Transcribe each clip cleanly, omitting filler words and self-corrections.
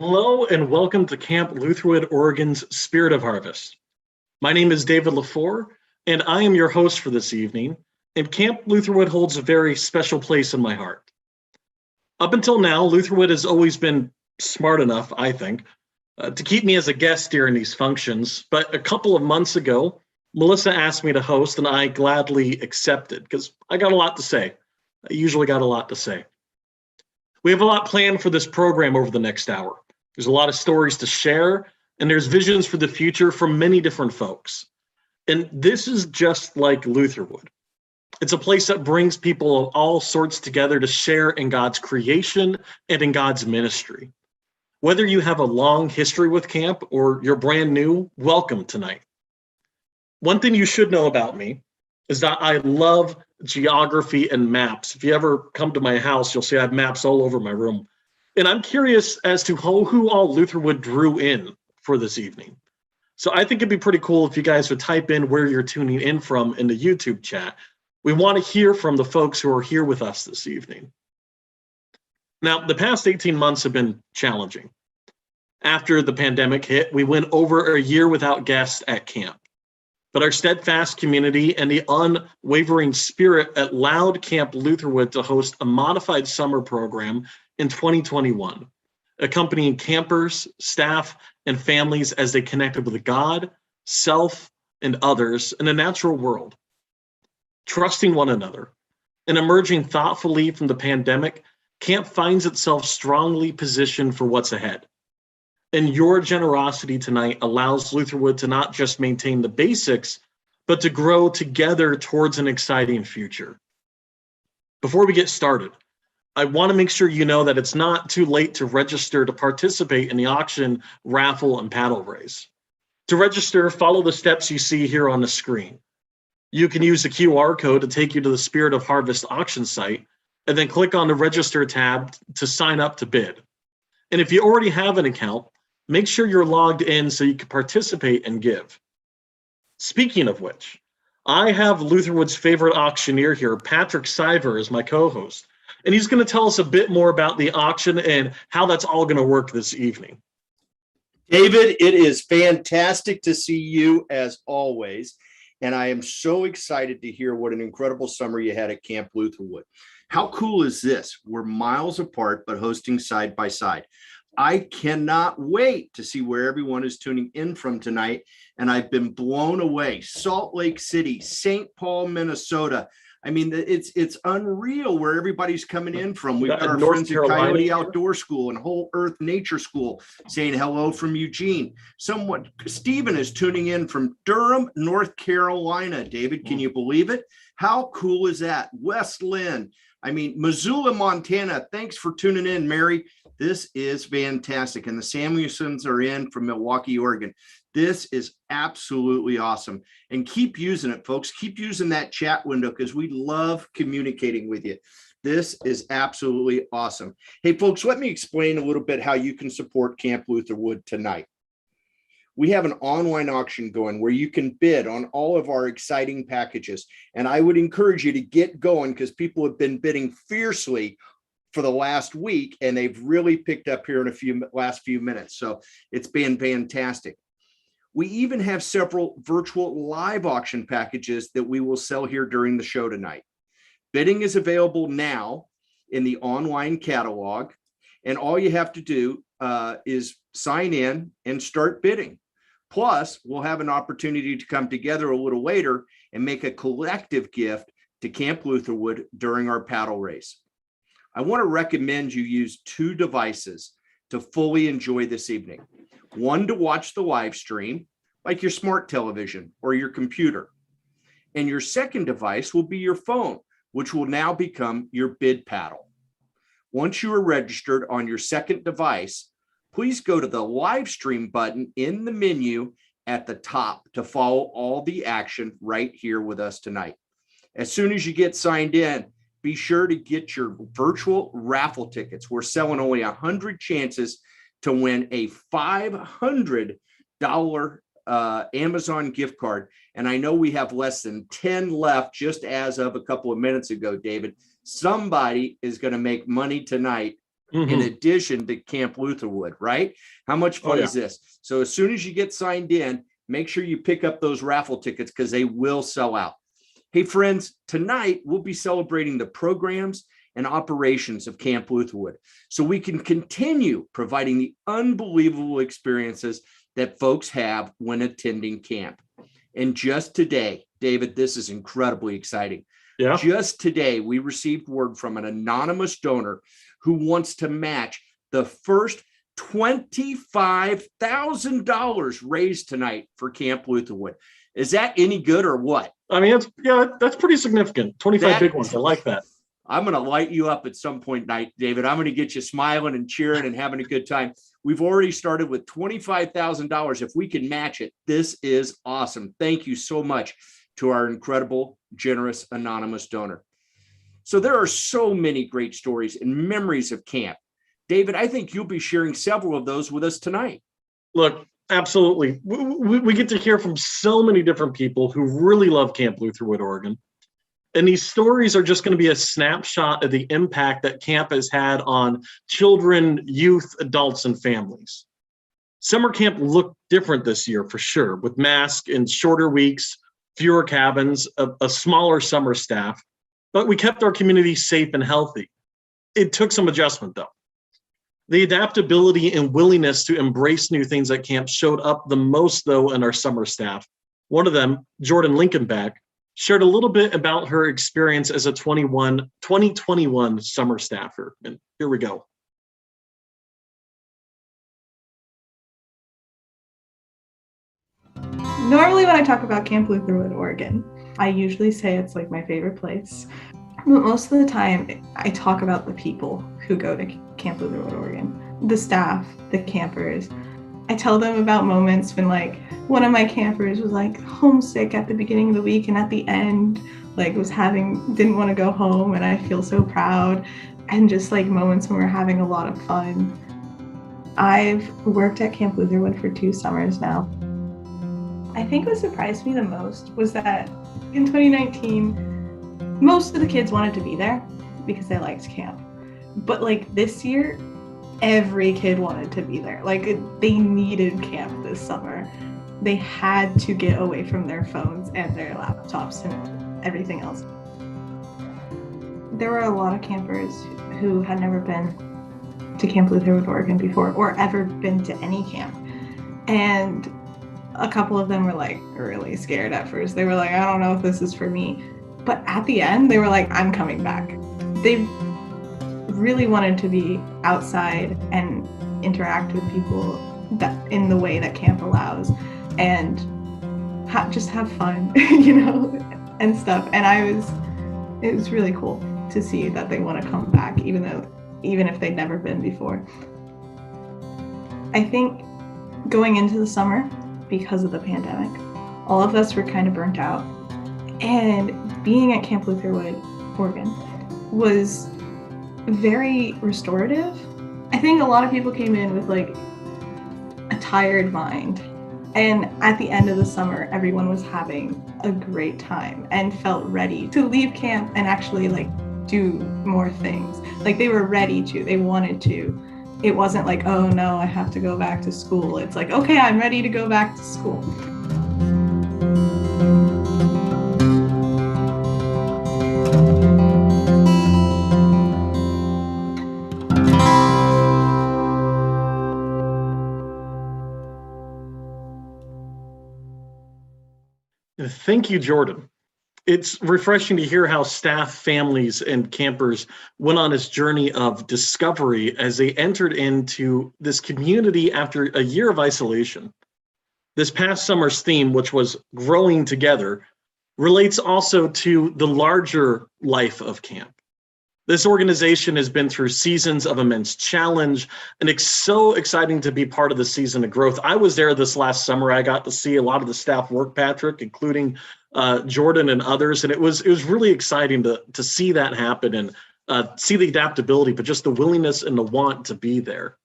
Hello and welcome to Camp Lutherwood, Oregon's Spirit of Harvest. My name is David LaFour, and I am your host for this evening, and Camp Lutherwood holds a very special place in my heart. Up until now, Lutherwood has always been smart enough, I think, to keep me as a guest during these functions, but a couple of months ago, Melissa asked me to host, and I gladly accepted because I got a lot to say. I usually got a lot to say. We have a lot planned for this program over the next hour. There's a lot of stories to share, and there's visions for the future from many different folks. And this is just like Lutherwood. It's a place that brings people of all sorts together to share in God's creation and in God's ministry. Whether you have a long history with camp or you're brand new, welcome tonight. One thing you should know about me is that I love geography and maps. If you ever come to my house, you'll see I have maps all over my room. And I'm curious as to who all Lutherwood drew in for this evening. So I think it'd be pretty cool if you guys would type in where you're tuning in from in the YouTube chat. We want to hear from the folks who are here with us this evening. Now, the past 18 months have been challenging. After the pandemic hit, we went over a year without guests at camp. But our steadfast community and the unwavering spirit allowed Camp Lutherwood to host a modified summer program in 2021, accompanying campers, staff, and families as they connected with God, self, and others in a natural world. Trusting one another and emerging thoughtfully from the pandemic, camp finds itself strongly positioned for what's ahead. And your generosity tonight allows Lutherwood to not just maintain the basics, but to grow together towards an exciting future. Before we get started, I want to make sure you know that it's not too late to register to participate in the auction, raffle, and paddle race. To register, follow the steps you see here on the screen. You can use the QR code to take you to the Spirit of Harvest auction site, and then click on the Register tab to sign up to bid. And if you already have an account, make sure you're logged in so you can participate and give. Speaking of which, I have Lutherwood's favorite auctioneer here, Patrick Siver, as my co-host, and he's going to tell us a bit more about the auction and how that's all going to work this evening. David, it is fantastic to see you as always, and I am so excited to hear what an incredible summer you had at Camp Lutherwood. How cool is this? We're miles apart, but hosting side by side. I cannot wait to see where everyone is tuning in from tonight, and I've been blown away. Salt Lake City, St. Paul, Minnesota. I mean, it's unreal where everybody's coming in from. We've got our North friends at Carolina Coyote Outdoor School and Whole Earth Nature School saying hello from Eugene. Stephen is tuning in from Durham, North Carolina. David, can you believe it? How cool is that? West Lynn. I mean, Missoula, Montana. Thanks for tuning in, Mary. This is fantastic. And the Samuelsons are in from Milwaukee, Oregon. This is absolutely awesome. And keep using it, folks. Keep using that chat window because we love communicating with you. This is absolutely awesome. Hey, folks, let me explain a little bit how you can support Camp Lutherwood tonight. We have an online auction going where you can bid on all of our exciting packages. And I would encourage you to get going because people have been bidding fiercely for the last week, and they've really picked up here in a last few minutes. So it's been fantastic. We even have several virtual live auction packages that we will sell here during the show tonight. Bidding is available now in the online catalog, and all you have to do is sign in and start bidding. Plus, we'll have an opportunity to come together a little later and make a collective gift to Camp Lutherwood during our paddle race. I want to recommend you use two devices to fully enjoy this evening. One to watch the live stream, like your smart television or your computer. And your second device will be your phone, which will now become your bid paddle. Once you are registered on your second device, please go to the live stream button in the menu at the top to follow all the action right here with us tonight. As soon as you get signed in, be sure to get your virtual raffle tickets. We're selling only 100 chances to win a $500 Amazon gift card. And I know we have less than 10 left just as of a couple of minutes ago, David. Somebody is going to make money tonight in addition to Camp Lutherwood, right? How much fun is this? So as soon as you get signed in, make sure you pick up those raffle tickets because they will sell out. Hey, friends, tonight we'll be celebrating the programs and operations of Camp Lutherwood so we can continue providing the unbelievable experiences that folks have when attending camp. And just today, David, this is incredibly exciting. Yeah. Just today, we received word from an anonymous donor who wants to match the first $25,000 raised tonight for Camp Lutherwood. Is that any good or what? I mean, that's pretty significant. 25 big ones. I like that. I'm going to light you up at some point tonight, David. I'm going to get you smiling and cheering and having a good time. We've already started with $25,000. If we can match it, this is awesome. Thank you so much to our incredible, generous, anonymous donor. So there are so many great stories and memories of camp. David, I think you'll be sharing several of those with us tonight. Look, absolutely. We get to hear from so many different people who really love Camp Lutherwood, Oregon. And these stories are just going to be a snapshot of the impact that camp has had on children, youth, adults, and families. Summer camp looked different this year for sure, with masks and shorter weeks, fewer cabins, a smaller summer staff, but we kept our community safe and healthy. It took some adjustment though. The adaptability and willingness to embrace new things at camp showed up the most though in our summer staff. One of them, Jordan Lincolnback, shared a little bit about her experience as a 2021 summer staffer. And here we go. Normally when I talk about Camp Lutherwood, Oregon, I usually say it's like my favorite place. But most of the time, I talk about the people who go to Camp Lutherwood, Oregon. The staff, the campers. I tell them about moments when like one of my campers was like homesick at the beginning of the week and at the end like didn't want to go home, and I feel so proud. And just like moments when we're having a lot of fun. I've worked at Camp Lutherwood for 2 summers now. I think what surprised me the most was that in 2019, most of the kids wanted to be there because they liked camp. But like this year, every kid wanted to be there. Like they needed camp this summer. They had to get away from their phones and their laptops and everything else. There were a lot of campers who had never been to Camp Lutherwood, Oregon before, or ever been to any camp. And a couple of them were like really scared at first. They were like, I don't know if this is for me. But at the end, they were like, I'm coming back. They really wanted to be outside and interact with people that in the way that camp allows, and just have fun, and stuff. And it was really cool to see that they want to come back, even if they'd never been before. I think going into the summer, because of the pandemic, all of us were kind of burnt out. And being at Camp Lutherwood, Oregon, was very restorative. I think a lot of people came in with like a tired mind. And at the end of the summer, everyone was having a great time and felt ready to leave camp and actually like do more things. Like they were ready to, they wanted to. It wasn't like, oh no, I have to go back to school. It's like, okay, I'm ready to go back to school. Thank you, Jordan. It's refreshing to hear how staff, families, and campers went on this journey of discovery as they entered into this community after a year of isolation. This past summer's theme, which was growing together, relates also to the larger life of camp. This organization has been through seasons of immense challenge, and it's so exciting to be part of the season of growth. I was there this last summer. I got to see a lot of the staff work, Patrick, including Jordan and others, and it was really exciting to see that happen and see the adaptability, but just the willingness and the want to be there.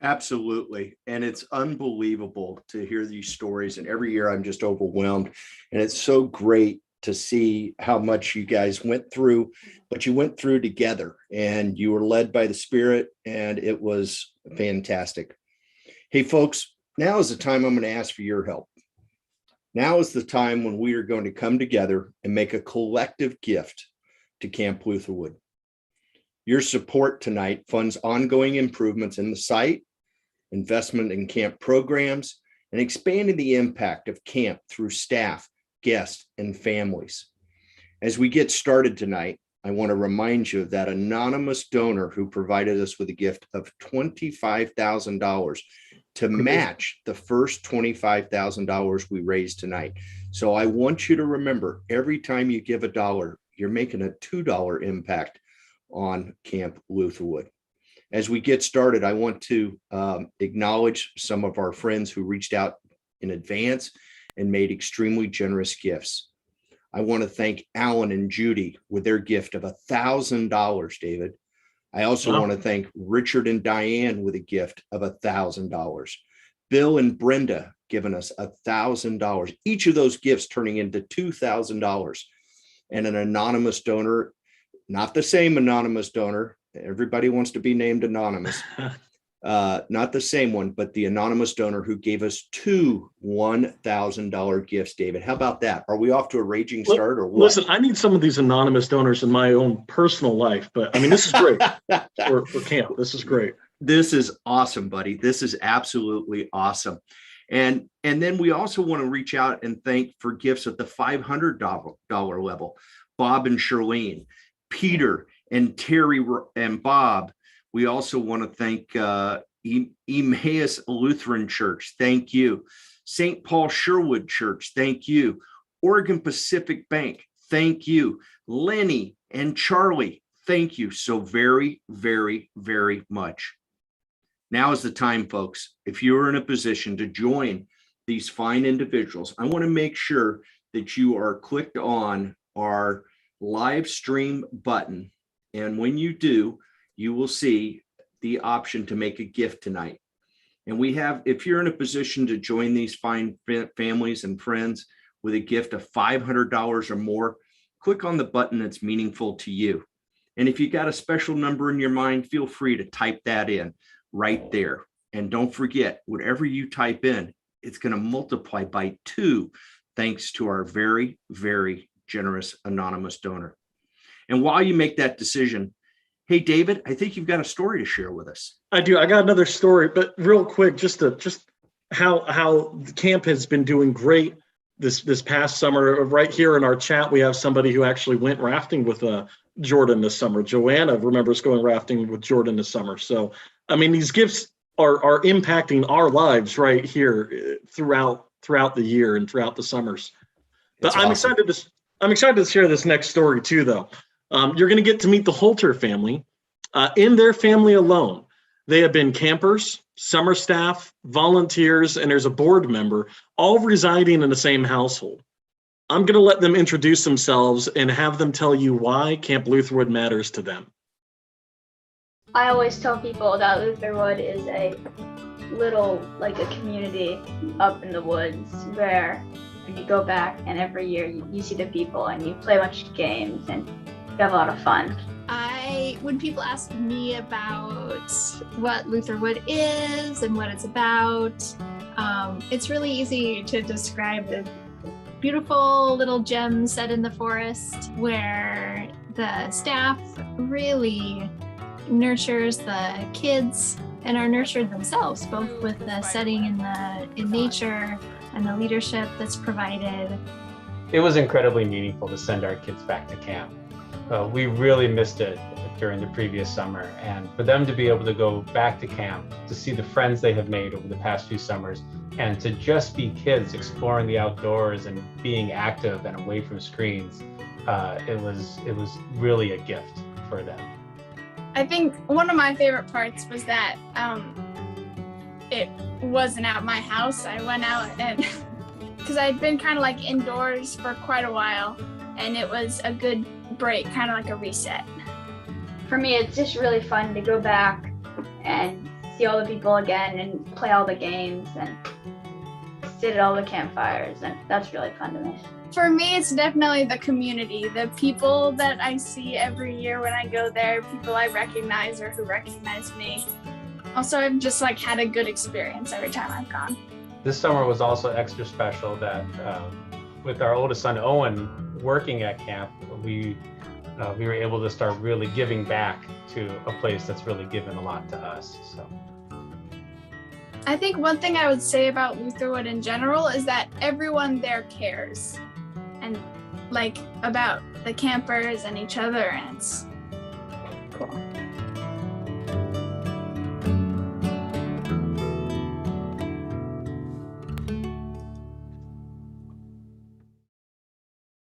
Absolutely. And it's unbelievable to hear these stories. And every year I'm just overwhelmed. And it's so great to see how much you guys went through, but you went through together and you were led by the Spirit, and it was fantastic. Hey, folks, now is the time I'm going to ask for your help. Now is the time when we are going to come together and make a collective gift to Camp Lutherwood. Your support tonight funds ongoing improvements in the site, investment in camp programs, and expanding the impact of camp through staff, guests, and families. As we get started tonight, I want to remind you of that anonymous donor who provided us with a gift of $25,000 to match the first $25,000 we raised tonight. So I want you to remember, every time you give $1, you're making a $2 impact on Camp Lutherwood. As we get started, I want to acknowledge some of our friends who reached out in advance and made extremely generous gifts. I want to thank Alan and Judy with their gift of $1,000, David. I also want to thank Richard and Diane with a gift of $1,000. Bill and Brenda giving us $1,000. Each of those gifts turning into $2,000. And an anonymous donor, not the same anonymous donor. Everybody wants to be named anonymous. Not the same one, but the anonymous donor who gave us 2 $1,000 gifts, David. How about that? Are we off to a raging start or what? Listen, I need some of these anonymous donors in my own personal life, but I mean, this is great for camp. This is great. This is awesome, buddy. This is absolutely awesome. And then we also want to reach out and thank for gifts at the $500 level. Bob and Charlene, Peter and Terry and Bob. We also want to thank Emmaus Lutheran Church. Thank you. St. Paul Sherwood Church. Thank you. Oregon Pacific Bank. Thank you. Lenny and Charlie. Thank you so very, very, very much. Now is the time, folks. If you're in a position to join these fine individuals, I want to make sure that you are clicked on our live stream button. And when you do, you will see the option to make a gift tonight. And we have, if you're in a position to join these fine families and friends with a gift of $500 or more, click on the button that's meaningful to you. And if you got a special number in your mind, feel free to type that in right there. And don't forget, whatever you type in, it's going to multiply by 2, thanks to our very, very generous anonymous donor. And while you make that decision, hey, David, I think you've got a story to share with us. I do. I got another story, but real quick, just how the camp has been doing great this past summer. Right here in our chat, we have somebody who actually went rafting with Jordan this summer. Joanna remembers going rafting with Jordan this summer. So, I mean, these gifts are impacting our lives right here throughout the year and throughout the summers. But I'm excited to share this next story too, though. You're going to get to meet the Holter family. In their family alone, they have been campers, summer staff, volunteers, and there's a board member, all residing in the same household. I'm going to let them introduce themselves and have them tell you why Camp Lutherwood matters to them. I always tell people that Lutherwood is a little, like a community up in the woods where you go back and every year you see the people and you play a bunch of games and you have a lot of fun. When people ask me about what Lutherwood is and what it's about, it's really easy to describe the beautiful little gem set in the forest where the staff really nurtures the kids and are nurtured themselves, both with the setting in nature and the leadership that's provided. It was incredibly meaningful to send our kids back to camp. We really missed it during the previous summer, and for them to be able to go back to camp, to see the friends they have made over the past few summers, and to just be kids exploring the outdoors and being active and away from screens, it was really a gift for them. I think one of my favorite parts was that it wasn't at my house. I went out and because I'd been kind of like indoors for quite a while, and it was a good break, kind of like a reset. For me, it's just really fun to go back and see all the people again and play all the games and sit at all the campfires, and that's really fun to me. For me, it's definitely the community, the people that I see every year when I go there, people I recognize or who recognize me. Also, I've just like had a good experience every time I've gone. This summer was also extra special that with our oldest son, Owen, working at camp, we were able to start really giving back to a place that's really given a lot to us. So, I think one thing I would say about Lutherwood in general is that everyone there cares and like about the campers and each other, and it's cool.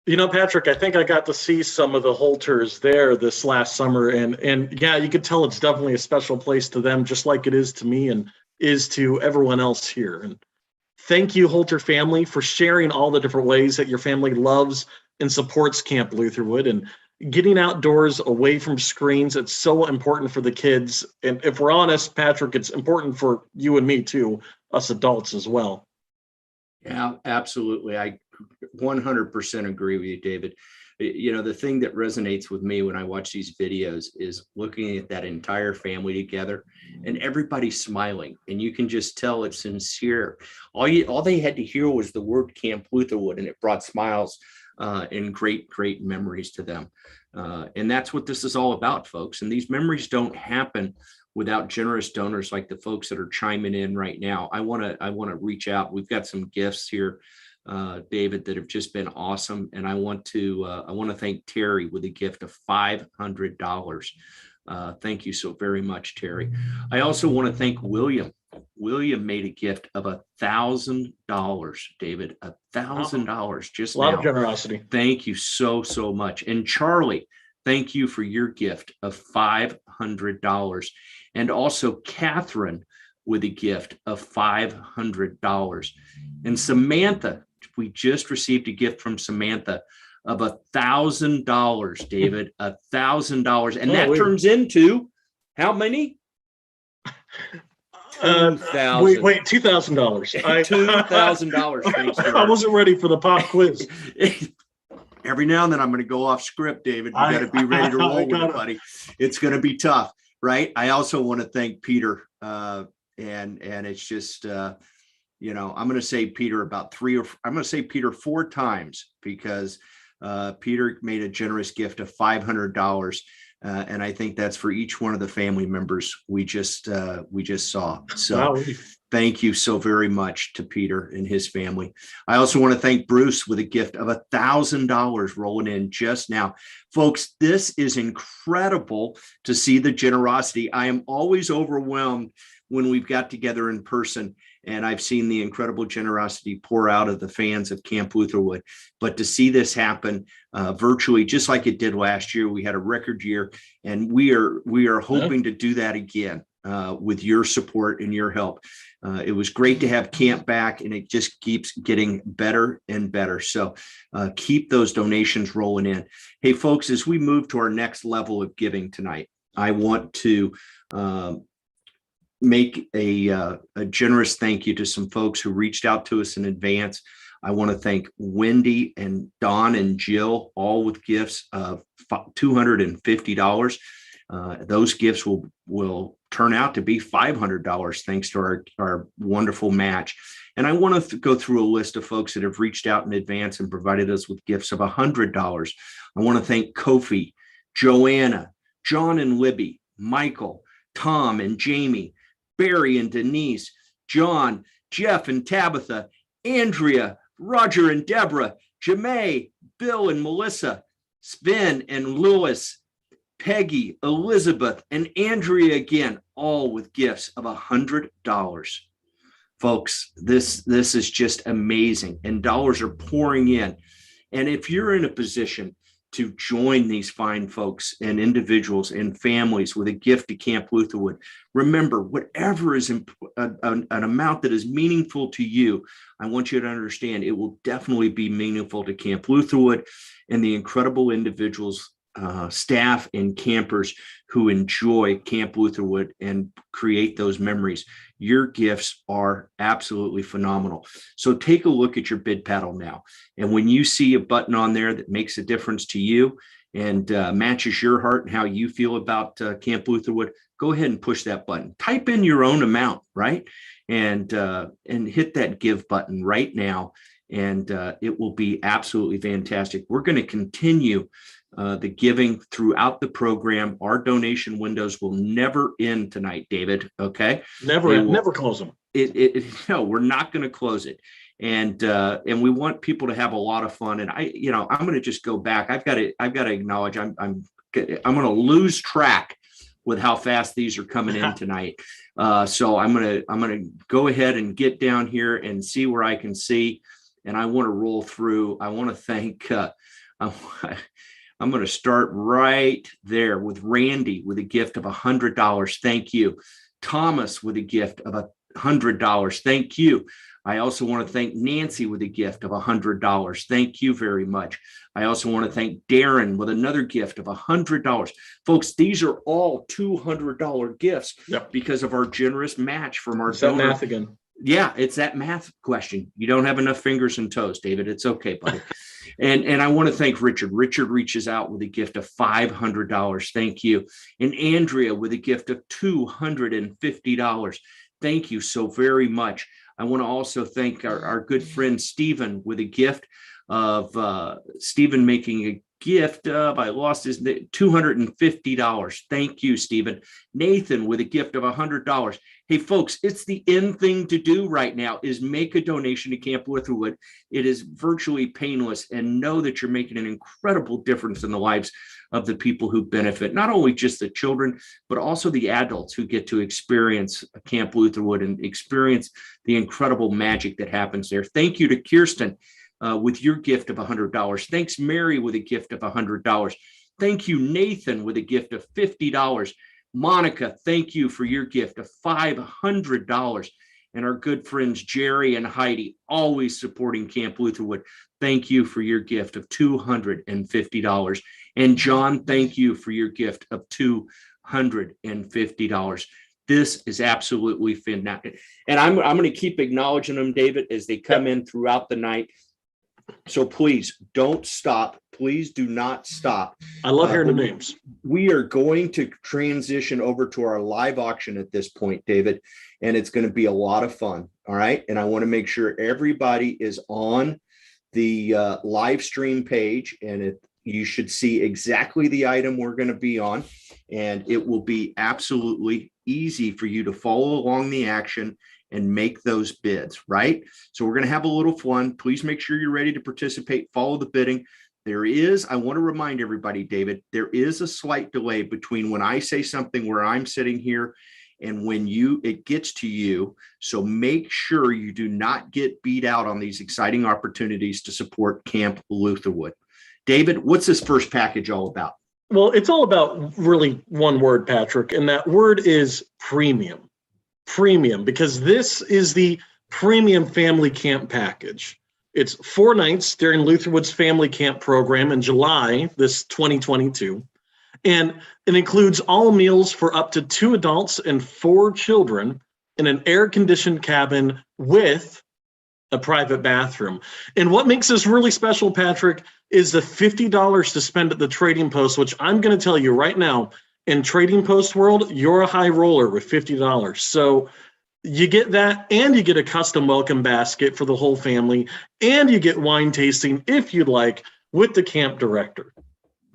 Patrick, I think I got to see some of the Holters there this last summer, and yeah, you could tell it's definitely a special place to them, just like it is to me and is to everyone else here. And thank you, Holter family, for sharing all the different ways that your family loves and supports Camp Lutherwood and getting outdoors away from screens. It's so important for the kids. And if we're honest, Patrick, it's important for you and me too, us adults as well. Yeah, absolutely. I 100% agree with you, David. The thing that resonates with me when I watch these videos is looking at that entire family together and everybody smiling, and you can just tell it's sincere. All they had to hear was the word Camp Lutherwood, and it brought smiles and great memories to them. And that's what this is all about, folks. And these memories don't happen without generous donors like the folks that are chiming in right now. I want to reach out. We've got some gifts here, David, that have just been awesome. And I want to thank Terry with a gift of $500. Thank you so very much, Terry. I also want to thank William. William made a gift of $1,000, David, $1,000 just A lot now. of generosity. Thank you so much. And Charlie, thank you for your gift of $500. And also Catherine with a gift of $500. And Samantha, we just received a gift from Samantha of $1,000, David, $1,000. And that turns into how many? $2,000. Wait, $2,000. $2,000. Thanks, I wasn't ready for the pop quiz. Every now and then I'm going to go off script, David. You got to be ready to roll with it, buddy. It's going to be tough, right? I also want to thank Peter, and it's just, I'm going to say Peter I'm going to say Peter 4 times because Peter made a generous gift of $500. And I think that's for each one of the family members we just saw. So wow. Thank you so very much to Peter and his family. I also want to thank Bruce with a gift of $1,000 rolling in just now. Folks, this is incredible to see the generosity. I am always overwhelmed when we've got together in person and I've seen the incredible generosity pour out of the fans of Camp Lutherwood. But to see this happen virtually, just like it did last year, we had a record year, and we are hoping to do that again with your support and your help. It was great to have camp back, and it just keeps getting better and better. So keep those donations rolling in. Hey, folks, as we move to our next level of giving tonight, I want to make a generous thank you to some folks who reached out to us in advance. I want to thank Wendy and Don and Jill, all with gifts of $250. Those gifts will turn out to be $500 thanks to our wonderful match. And I want to go through a list of folks that have reached out in advance and provided us with gifts of $100. I want to thank Kofi, Joanna, John and Libby, Michael, Tom and Jamie, Barry and Denise, John, Jeff and Tabitha, Andrea, Roger and Deborah, Jemay, Bill and Melissa, Sven and Lewis, Peggy, Elizabeth, and Andrea again, all with gifts of $100. Folks, this is just amazing, and dollars are pouring in. And if you're in a position to join these fine folks and individuals and families with a gift to Camp Lutherwood, remember, whatever is an amount that is meaningful to you, I want you to understand it will definitely be meaningful to Camp Lutherwood and the incredible individuals, staff and campers who enjoy Camp Lutherwood and create those memories. Your gifts are absolutely phenomenal. So take a look at your bid paddle now. And when you see a button on there that makes a difference to you and matches your heart and how you feel about Camp Lutherwood, go ahead and push that button. Type in your own amount, right? And hit that give button right now. And it will be absolutely fantastic. We're going to continue the giving throughout the program. Our donation windows will never end tonight, David. Okay. Never close them. No, we're not going to close it. And we want people to have a lot of fun. And I'm going to just go back. I've got to acknowledge I'm going to lose track with how fast these are coming in tonight. So I'm going to go ahead and get down here and see where I can see. And I want to roll through. I want to thank I'm going to start right there with Randy with a gift of $100. Thank you. Thomas with a gift of $100. Thank you. I also want to thank Nancy with a gift of $100. Thank you very much. I also want to thank Darren with another gift of $100. Folks, these are all $200 gifts because of our generous match from our donor. Math again. Yeah, it's that math question. You don't have enough fingers and toes, David. It's okay, buddy. And I want to thank Richard. Richard reaches out with a gift of $500. Thank you. And Andrea with a gift of $250. Thank you so very much. I want to also thank our good friend Stephen with a gift of Stephen making a gift of, I lost his name, $250. Thank you, Stephen. Nathan with a gift of $100. Hey, folks, it's the in thing to do right now is make a donation to Camp Lutherwood. It is virtually painless, and know that you're making an incredible difference in the lives of the people who benefit, not only just the children, but also the adults who get to experience Camp Lutherwood and experience the incredible magic that happens there. Thank you to Kirsten with your gift of $100. Thanks, Mary, with a gift of $100. Thank you, Nathan, with a gift of $50. Monica, thank you for your gift of $500. And our good friends, Jerry and Heidi, always supporting Camp Lutherwood. Thank you for your gift of $250. And John, thank you for your gift of $250. This is absolutely fantastic. And I'm going to keep acknowledging them, David, as they come in throughout the night. So please don't stop. Please do not stop. I love hearing the names. We are going to transition over to our live auction at this point, David, and it's going to be a lot of fun. All right. And I want to make sure everybody is on the live stream page, and you should see exactly the item we're going to be on, and it will be absolutely easy for you to follow along the action and make those bids, right? So we're going to have a little fun. Please make sure you're ready to participate. Follow the bidding. There is, I want to remind everybody, David, there is a slight delay between when I say something where I'm sitting here and when it gets to you. So make sure you do not get beat out on these exciting opportunities to support Camp Lutherwood. David, what's this first package all about? Well, it's all about really one word, Patrick, and that word is premium. Premium, because this is the premium family camp package. It's 4 nights during Lutherwood's family camp program in July, this 2022. And it includes all meals for up to 2 adults and 4 children in an air-conditioned cabin with a private bathroom. And what makes this really special, Patrick, is the $50 to spend at the Trading Post, which I'm going to tell you right now, in Trading Post world, you're a high roller with $50. So you get that, and you get a custom welcome basket for the whole family, and you get wine tasting, if you'd like, with the camp director.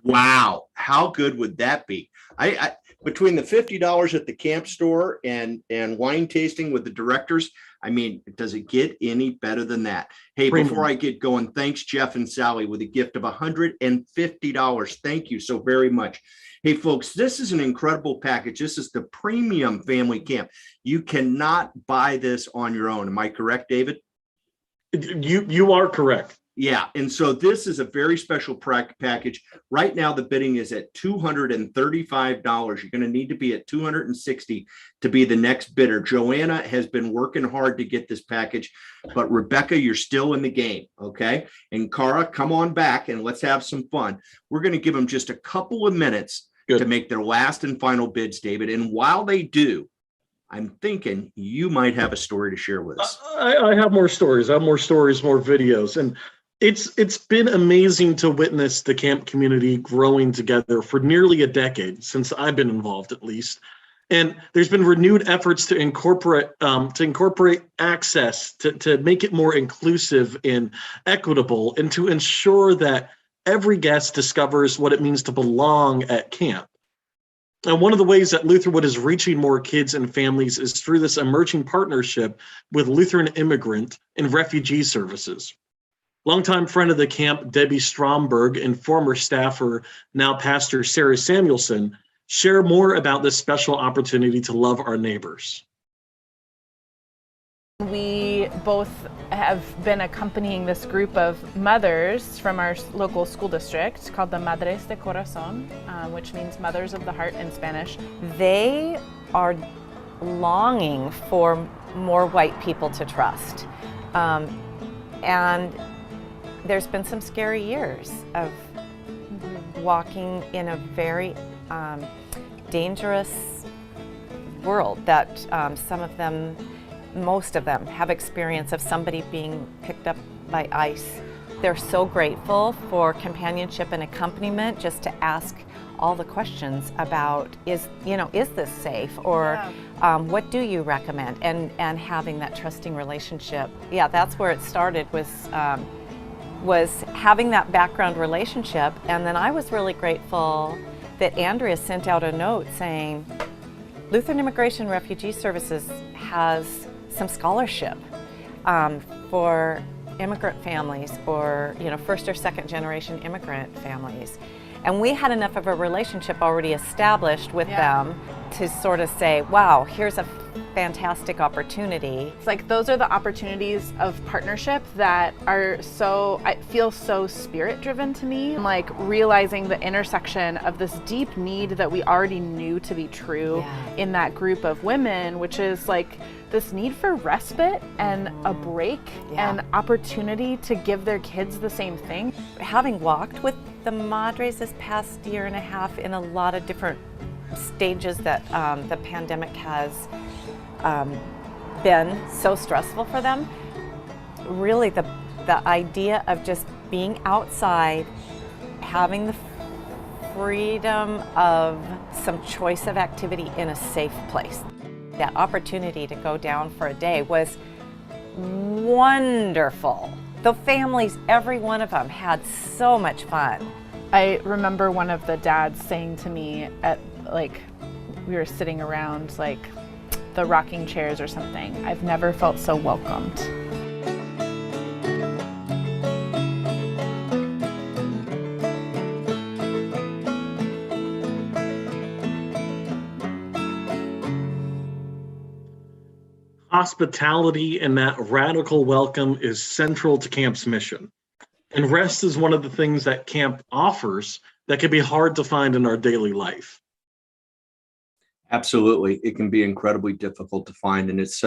Wow. How good would that be? I between the $50 at the camp store and wine tasting with the directors, I mean, does it get any better than that? Hey, Premium. Before I get going, thanks, Jeff and Sally, with a gift of $150. Thank you so very much. Hey, folks, this is an incredible package. This is the premium family camp. You cannot buy this on your own. Am I correct, David? You are correct. Yeah. And so this is a very special package. Right now, the bidding is at $235. You're going to need to be at $260 to be the next bidder. Joanna has been working hard to get this package, but Rebecca, you're still in the game. Okay. And Cara, come on back and let's have some fun. We're going to give them just a couple of minutes to make their last and final bids, David. And while they do, I'm thinking you might have a story to share with us. I have more stories. I have more stories, more videos. And it's been amazing to witness the camp community growing together for nearly a decade, since I've been involved at least. And there's been renewed efforts to incorporate access, to make it more inclusive and equitable, and to ensure that every guest discovers what it means to belong at camp. And one of the ways that Lutherwood is reaching more kids and families is through this emerging partnership with Lutheran Immigrant and Refugee Services. Longtime friend of the camp, Debbie Stromberg, and former staffer, now Pastor Sarah Samuelson, share more about this special opportunity to love our neighbors. We both have been accompanying this group of mothers from our local school district called the Madres de Corazon, which means Mothers of the Heart in Spanish. They are longing for more white people to trust. And there's been some scary years of walking in a very dangerous world that some of them, most of them, have experience of somebody being picked up by ICE. They're so grateful for companionship and accompaniment, just to ask all the questions about, is this safe, or what do you recommend, and having that trusting relationship. Yeah, that's where it started, was having that background relationship. And then I was really grateful that Andrea sent out a note saying Lutheran Immigration Refugee Services has some scholarship for immigrant families, or first or second generation immigrant families. And we had enough of a relationship already established with them to sort of say, wow, here's a fantastic opportunity. It's like those are the opportunities of partnership that are I feel so spirit driven to me. Like realizing the intersection of this deep need that we already knew to be true in that group of women, which is like this need for respite and a break and opportunity to give their kids the same thing. Having walked with the Madres this past year and a half in a lot of different stages that the pandemic has been so stressful for them, really the idea of just being outside, having the freedom of some choice of activity in a safe place. That opportunity to go down for a day was wonderful. The families, every one of them, had so much fun. I remember one of the dads saying to me we were sitting around the rocking chairs or something, I've never felt so welcomed. Hospitality and that radical welcome is central to camp's mission. And rest is one of the things that camp offers that can be hard to find in our daily life. Absolutely. It can be incredibly difficult to find. And it's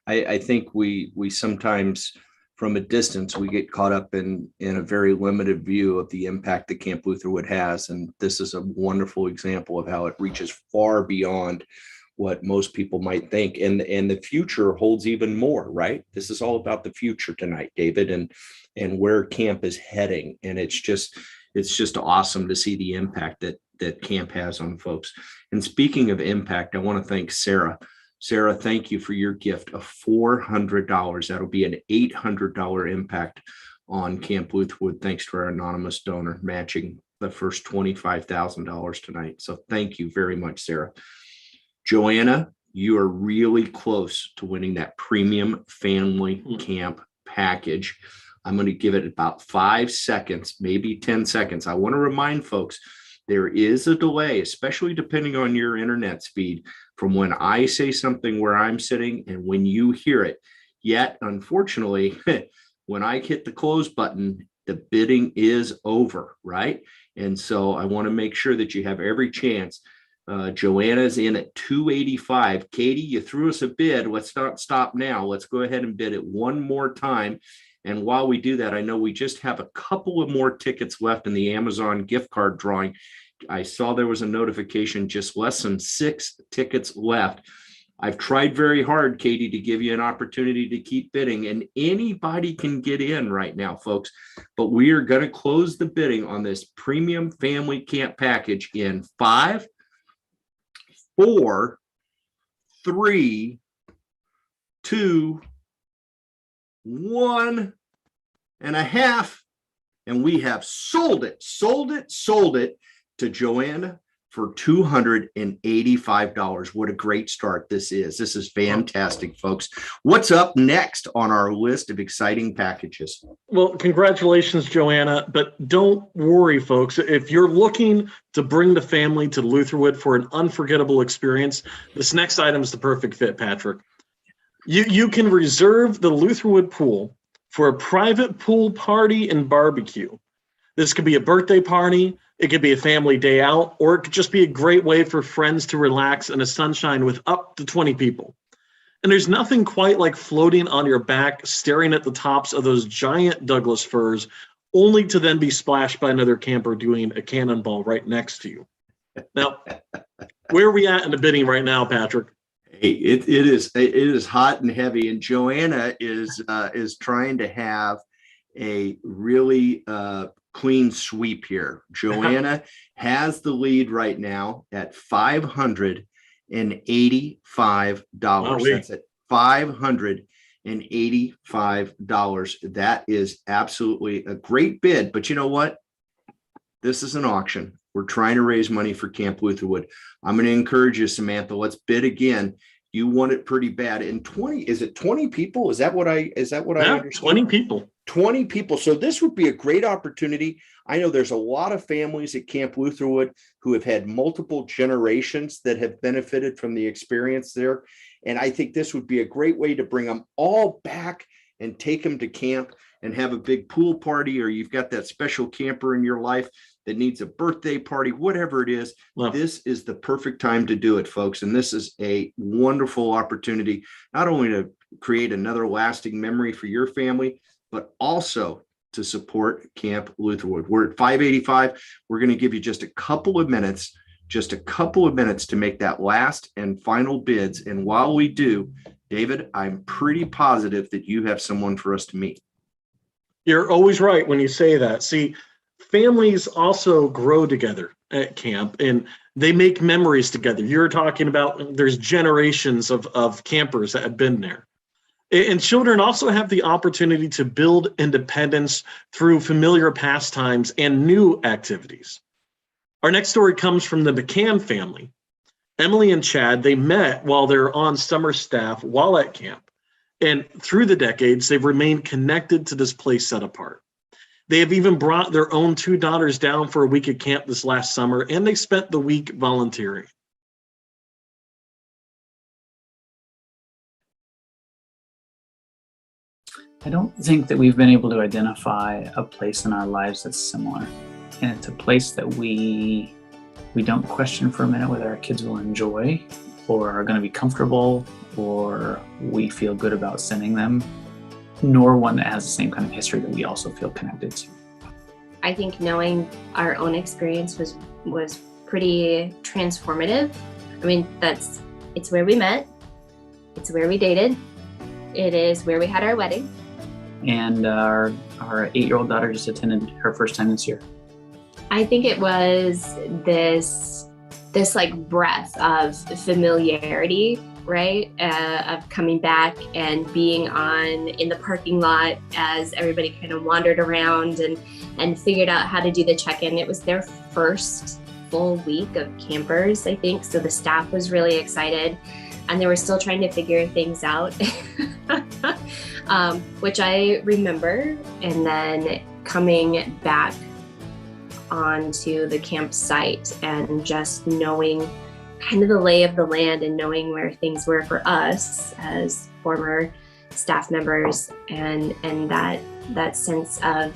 I think we sometimes, from a distance, we get caught up in a very limited view of the impact that Camp Lutherwood has. And this is a wonderful example of how it reaches far beyond what most people might think. And the future holds even more, right? This is all about the future tonight, David, and where camp is heading. And it's just awesome to see the impact that camp has on folks. And speaking of impact, I want to thank Sarah. Sarah, thank you for your gift of $400. That'll be an $800 impact on Camp Lutherwood, thanks to our anonymous donor matching the first $25,000 tonight. So thank you very much, Sarah. Joanna, you are really close to winning that premium family camp package. I'm going to give it about 5 seconds, maybe 10 seconds. I want to remind folks, there is a delay, especially depending on your internet speed, from when I say something where I'm sitting and when you hear it. Yet, unfortunately, when I hit the close button, the bidding is over, right? And so I want to make sure that you have every chance. Joanna's in at 285. Katie, you threw us a bid. Let's not stop now. Let's go ahead and bid it one more time. And while we do that, I know we just have a couple of more tickets left in the Amazon gift card drawing. I saw there was a notification, just less than 6 tickets left. I've tried very hard, Katie, to give you an opportunity to keep bidding, and anybody can get in right now, folks. But we are going to close the bidding on this premium family camp package in 5, 4, 3, 2, 1 and a half, and we have sold it to Joanna for $285. What a great start this is. This is fantastic, folks. What's up next on our list of exciting packages? Well, congratulations, Joanna, but don't worry, folks. If you're looking to bring the family to Lutherwood for an unforgettable experience, this next item is the perfect fit, Patrick. You can reserve the Lutherwood pool for a private pool party and barbecue. This could be a birthday party, it could be a family day out, or it could just be a great way for friends to relax in the sunshine with up to 20 people. And there's nothing quite like floating on your back, staring at the tops of those giant Douglas firs, only to then be splashed by another camper doing a cannonball right next to you. Now, where are we at in the bidding right now, Patrick? Hey, it is hot and heavy, and Joanna is trying to have a really clean sweep here. Joanna has the lead right now at $585. That's at $585. That is absolutely a great bid. But you know what? This is an auction. We're trying to raise money for Camp Lutherwood. I'm going to encourage you, Samantha. Let's bid again. You want it pretty bad. And 20, is it 20 people? Is that what I understand? 20 people. 20 people. So this would be a great opportunity. I know there's a lot of families at Camp Lutherwood who have had multiple generations that have benefited from the experience there. And I think this would be a great way to bring them all back and take them to camp and have a big pool party, or you've got that special camper in your life that needs a birthday party, whatever it is. Well, this is the perfect time to do it, folks. And this is a wonderful opportunity, not only to create another lasting memory for your family, but also to support Camp Lutherwood. We're at $585. We're going to give you just a couple of minutes to make that last and final bids. And while we do, David, I'm pretty positive that you have someone for us to meet. You're always right when you say that. See, families also grow together at camp and they make memories together. You're talking about there's generations of campers that have been there. And children also have the opportunity to build independence through familiar pastimes and new activities. Our next story comes from the McCann family. Emily and Chad, they met while they're on summer staff while at camp. And through the decades, they've remained connected to this place set apart. They have even brought their own 2 daughters down for a week at camp this last summer, and they spent the week volunteering. I don't think that we've been able to identify a place in our lives that's similar. And it's a place that we don't question for a minute whether our kids will enjoy or are going to be comfortable or we feel good about sending them, nor one that has the same kind of history that we also feel connected to. I think knowing our own experience was pretty transformative. I mean, it's where we met, it's where we dated, it is where we had our wedding. And our 8-year-old daughter just attended her first time this year. I think it was this like breath of familiarity, right? Of coming back and being in the parking lot as everybody kind of wandered around and figured out how to do the check-in. It was their first full week of campers, I think. So the staff was really excited and they were still trying to figure things out, which I remember. And then coming back onto the campsite and just knowing kind of the lay of the land and knowing where things were for us as former staff members, and that sense of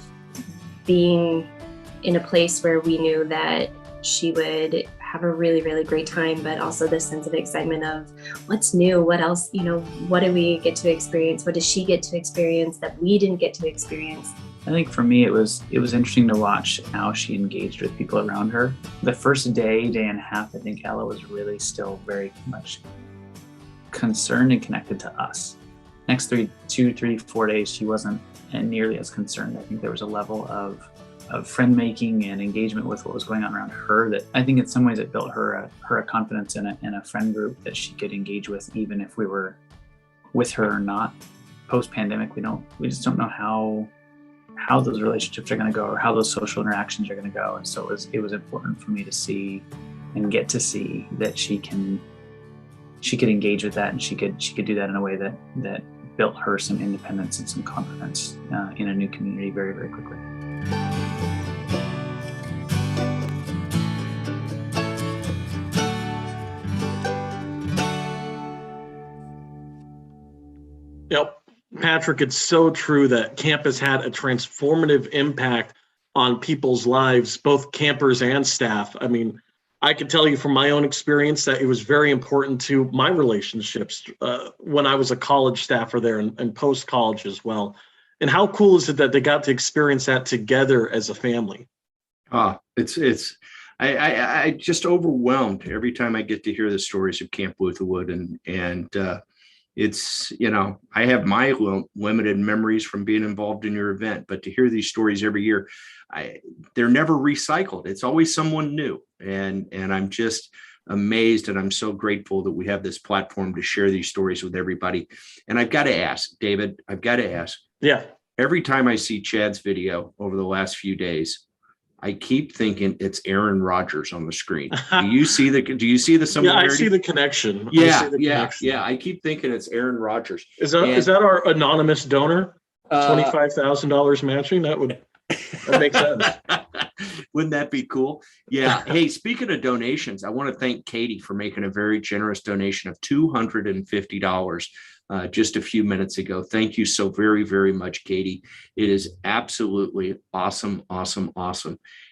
being in a place where we knew that she would have a really, really great time, but also this sense of excitement of what's new, what else, what do we get to experience? What does she get to experience that we didn't get to experience? I think for me, it was interesting to watch how she engaged with people around her. The first day and a half, I think Ella was really still very much concerned and connected to us. Next 2, 3, 4 days, she wasn't nearly as concerned. I think there was a level of friend making and engagement with what was going on around her that I think in some ways it built her a confidence in a friend group that she could engage with, even if we were with her or not. Post-pandemic, we just don't know how those relationships are going to go or how those social interactions are going to go. And so it was important for me to see and get to see that she could engage with that, and she could do that in a way that built her some independence and some confidence in a new community very, very quickly. Yep. Patrick, it's so true that camp has had a transformative impact on people's lives, both campers and staff. I mean, I can tell you from my own experience that it was very important to my relationships when I was a college staffer there and post-college as well. And how cool is it that they got to experience that together as a family? I just overwhelmed every time I get to hear the stories of Camp Lutherwood, and it's, I have my limited memories from being involved in your event, but to hear these stories every year, they're never recycled. It's always someone new, and I'm just amazed, and I'm so grateful that we have this platform to share these stories with everybody. And I've got to ask, David, yeah, every time I see Chad's video over the last few days, I keep thinking it's Aaron Rodgers on the screen. Do you see the similarity? Yeah, I see the connection. Yeah. I keep thinking it's Aaron Rodgers. Is that our anonymous donor? $25,000 matching? That makes sense. Wouldn't that be cool? Yeah. Hey, speaking of donations, I want to thank Katie for making a very generous donation of $250 just a few minutes ago. Thank you so very, very much, Katie. It is absolutely awesome.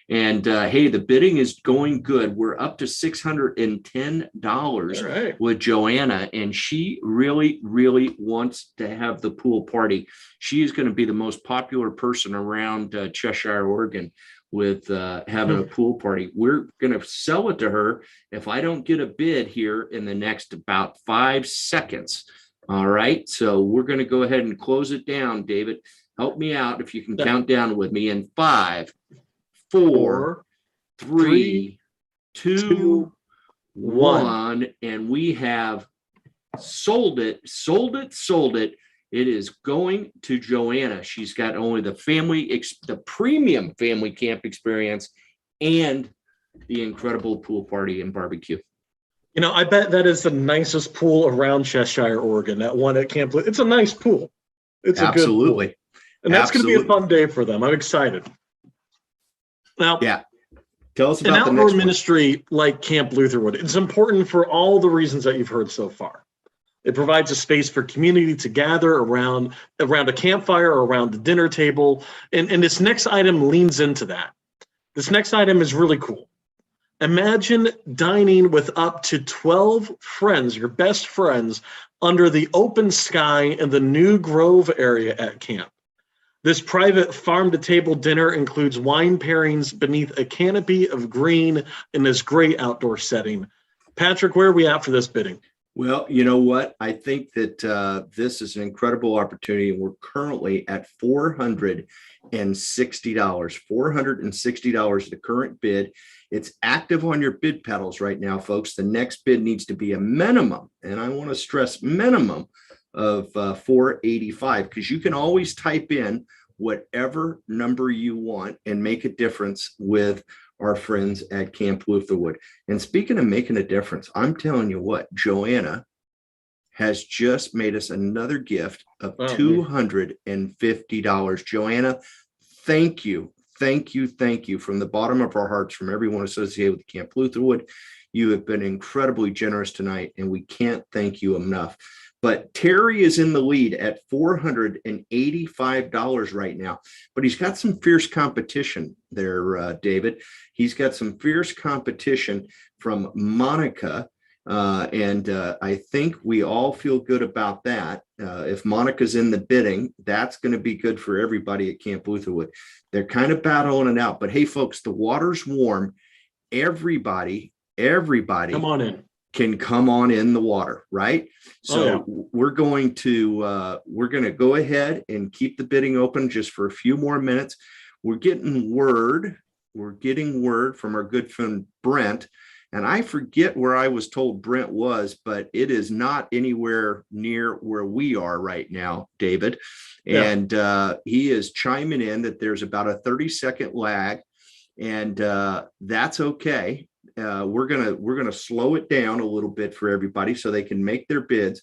And hey, the bidding is going good. We're up to $610 with Joanna, and she really, really wants to have the pool party. She is going to be the most popular person around Cheshire, Oregon, with having a pool party. We're going to sell it to her if I don't get a bid here in the next about 5 seconds. All right, so we're going to go ahead and close it down. David, help me out if you can count down with me in 5, 4, 3, 2, 1, and we have sold it. It is going to Joanna. She's got only the premium family camp experience and the incredible pool party and barbecue. I bet that is the nicest pool around Cheshire, Oregon. That one at Camp Lutherwood. It's a nice pool. It's a good pool. And that's going to be a fun day for them. I'm excited. Now, tell us about an outdoor ministry like Camp Lutherwood. It's important for all the reasons that you've heard so far. It provides a space for community to gather around a campfire or around the dinner table. And this next item leans into that. This next item is really cool. Imagine dining with up to 12 friends, your best friends, under the open sky in the New Grove area at camp. This private farm-to-table dinner includes wine pairings beneath a canopy of green in this great outdoor setting. Patrick, where are we at for this bidding? Well, you know what? I think that this is an incredible opportunity. We're currently at $460. $460, the current bid. It's active on your bid pedals right now, folks. The next bid needs to be a minimum, and I want to stress minimum of $485, because you can always type in whatever number you want and make a difference with our friends at Camp Lutherwood. And speaking of making a difference, I'm telling you what, Joanna has just made us another gift of $250. Joanna, thank you from the bottom of our hearts, from everyone associated with Camp Lutherwood. You have been incredibly generous tonight, and we can't thank you enough. But Terry is in the lead at $485 right now, but he's got some fierce competition there, David. He's got some fierce competition from Monica, and I think we all feel good about that. If Monica's in the bidding, that's going to be good for everybody at Camp Lutherwood. They're kind of battling it out, but hey, folks, the water's warm. Everybody come on in. Can come on in the water, right? So we're going to go ahead and keep the bidding open just for a few more minutes. We're getting word from our good friend Brent, and I forget where I was told Brent was, but it is not anywhere near where we are right now, David. And he is chiming in that there's about a 30-second lag, and that's okay. We're gonna slow it down a little bit for everybody so they can make their bids.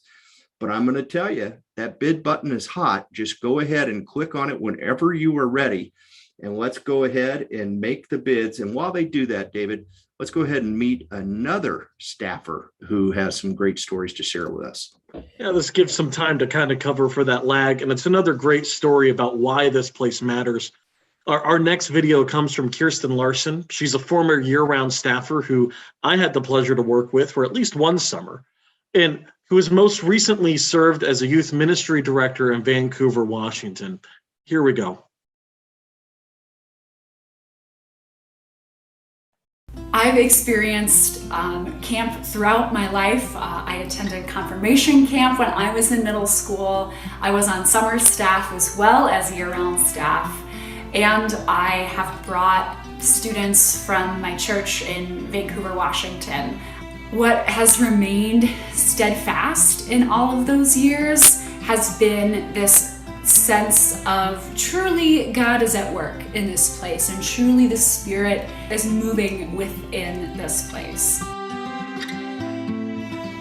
But I'm going to tell you, that bid button is hot. Just go ahead and click on it whenever you are ready. And let's go ahead and make the bids. And while they do that, David, let's go ahead and meet another staffer who has some great stories to share with us. Yeah, this gives some time to kind of cover for that lag. And it's another great story about why this place matters. Our next video comes from Kirsten Larson. She's a former year-round staffer who I had the pleasure to work with for at least one summer, and who has most recently served as a youth ministry director in Vancouver, Washington. Here we go. I've experienced camp throughout my life. I attended confirmation camp when I was in middle school. I was on summer staff as well as year-round staff. And I have brought students from my church in Vancouver, Washington. What has remained steadfast in all of those years has been this sense of truly God is at work in this place, and truly the Spirit is moving within this place.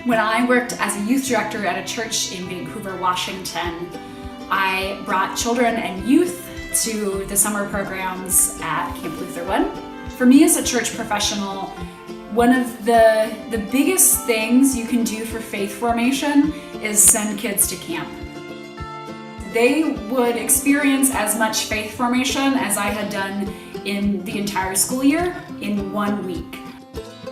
When I worked as a youth director at a church in Vancouver, Washington, I brought children and youth to the summer programs at Camp Lutherwood. For me as a church professional, one of the biggest things you can do for faith formation is send kids to camp. They would experience as much faith formation as I had done in the entire school year in 1 week.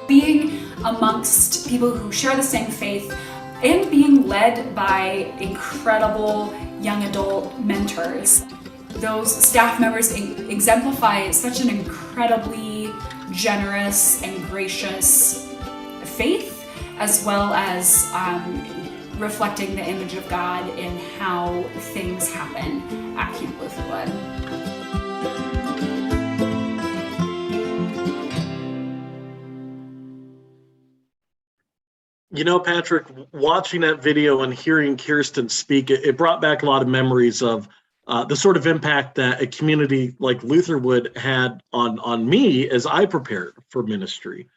Being amongst people who share the same faith and being led by incredible young adult mentors. Those staff members exemplify such an incredibly generous and gracious faith, as well as reflecting the image of God in how things happen at Camp Lutherwood. You know, Patrick, watching that video and hearing Kirsten speak, it brought back a lot of memories of the sort of impact that a community like Lutherwood had on me as I prepared for ministry.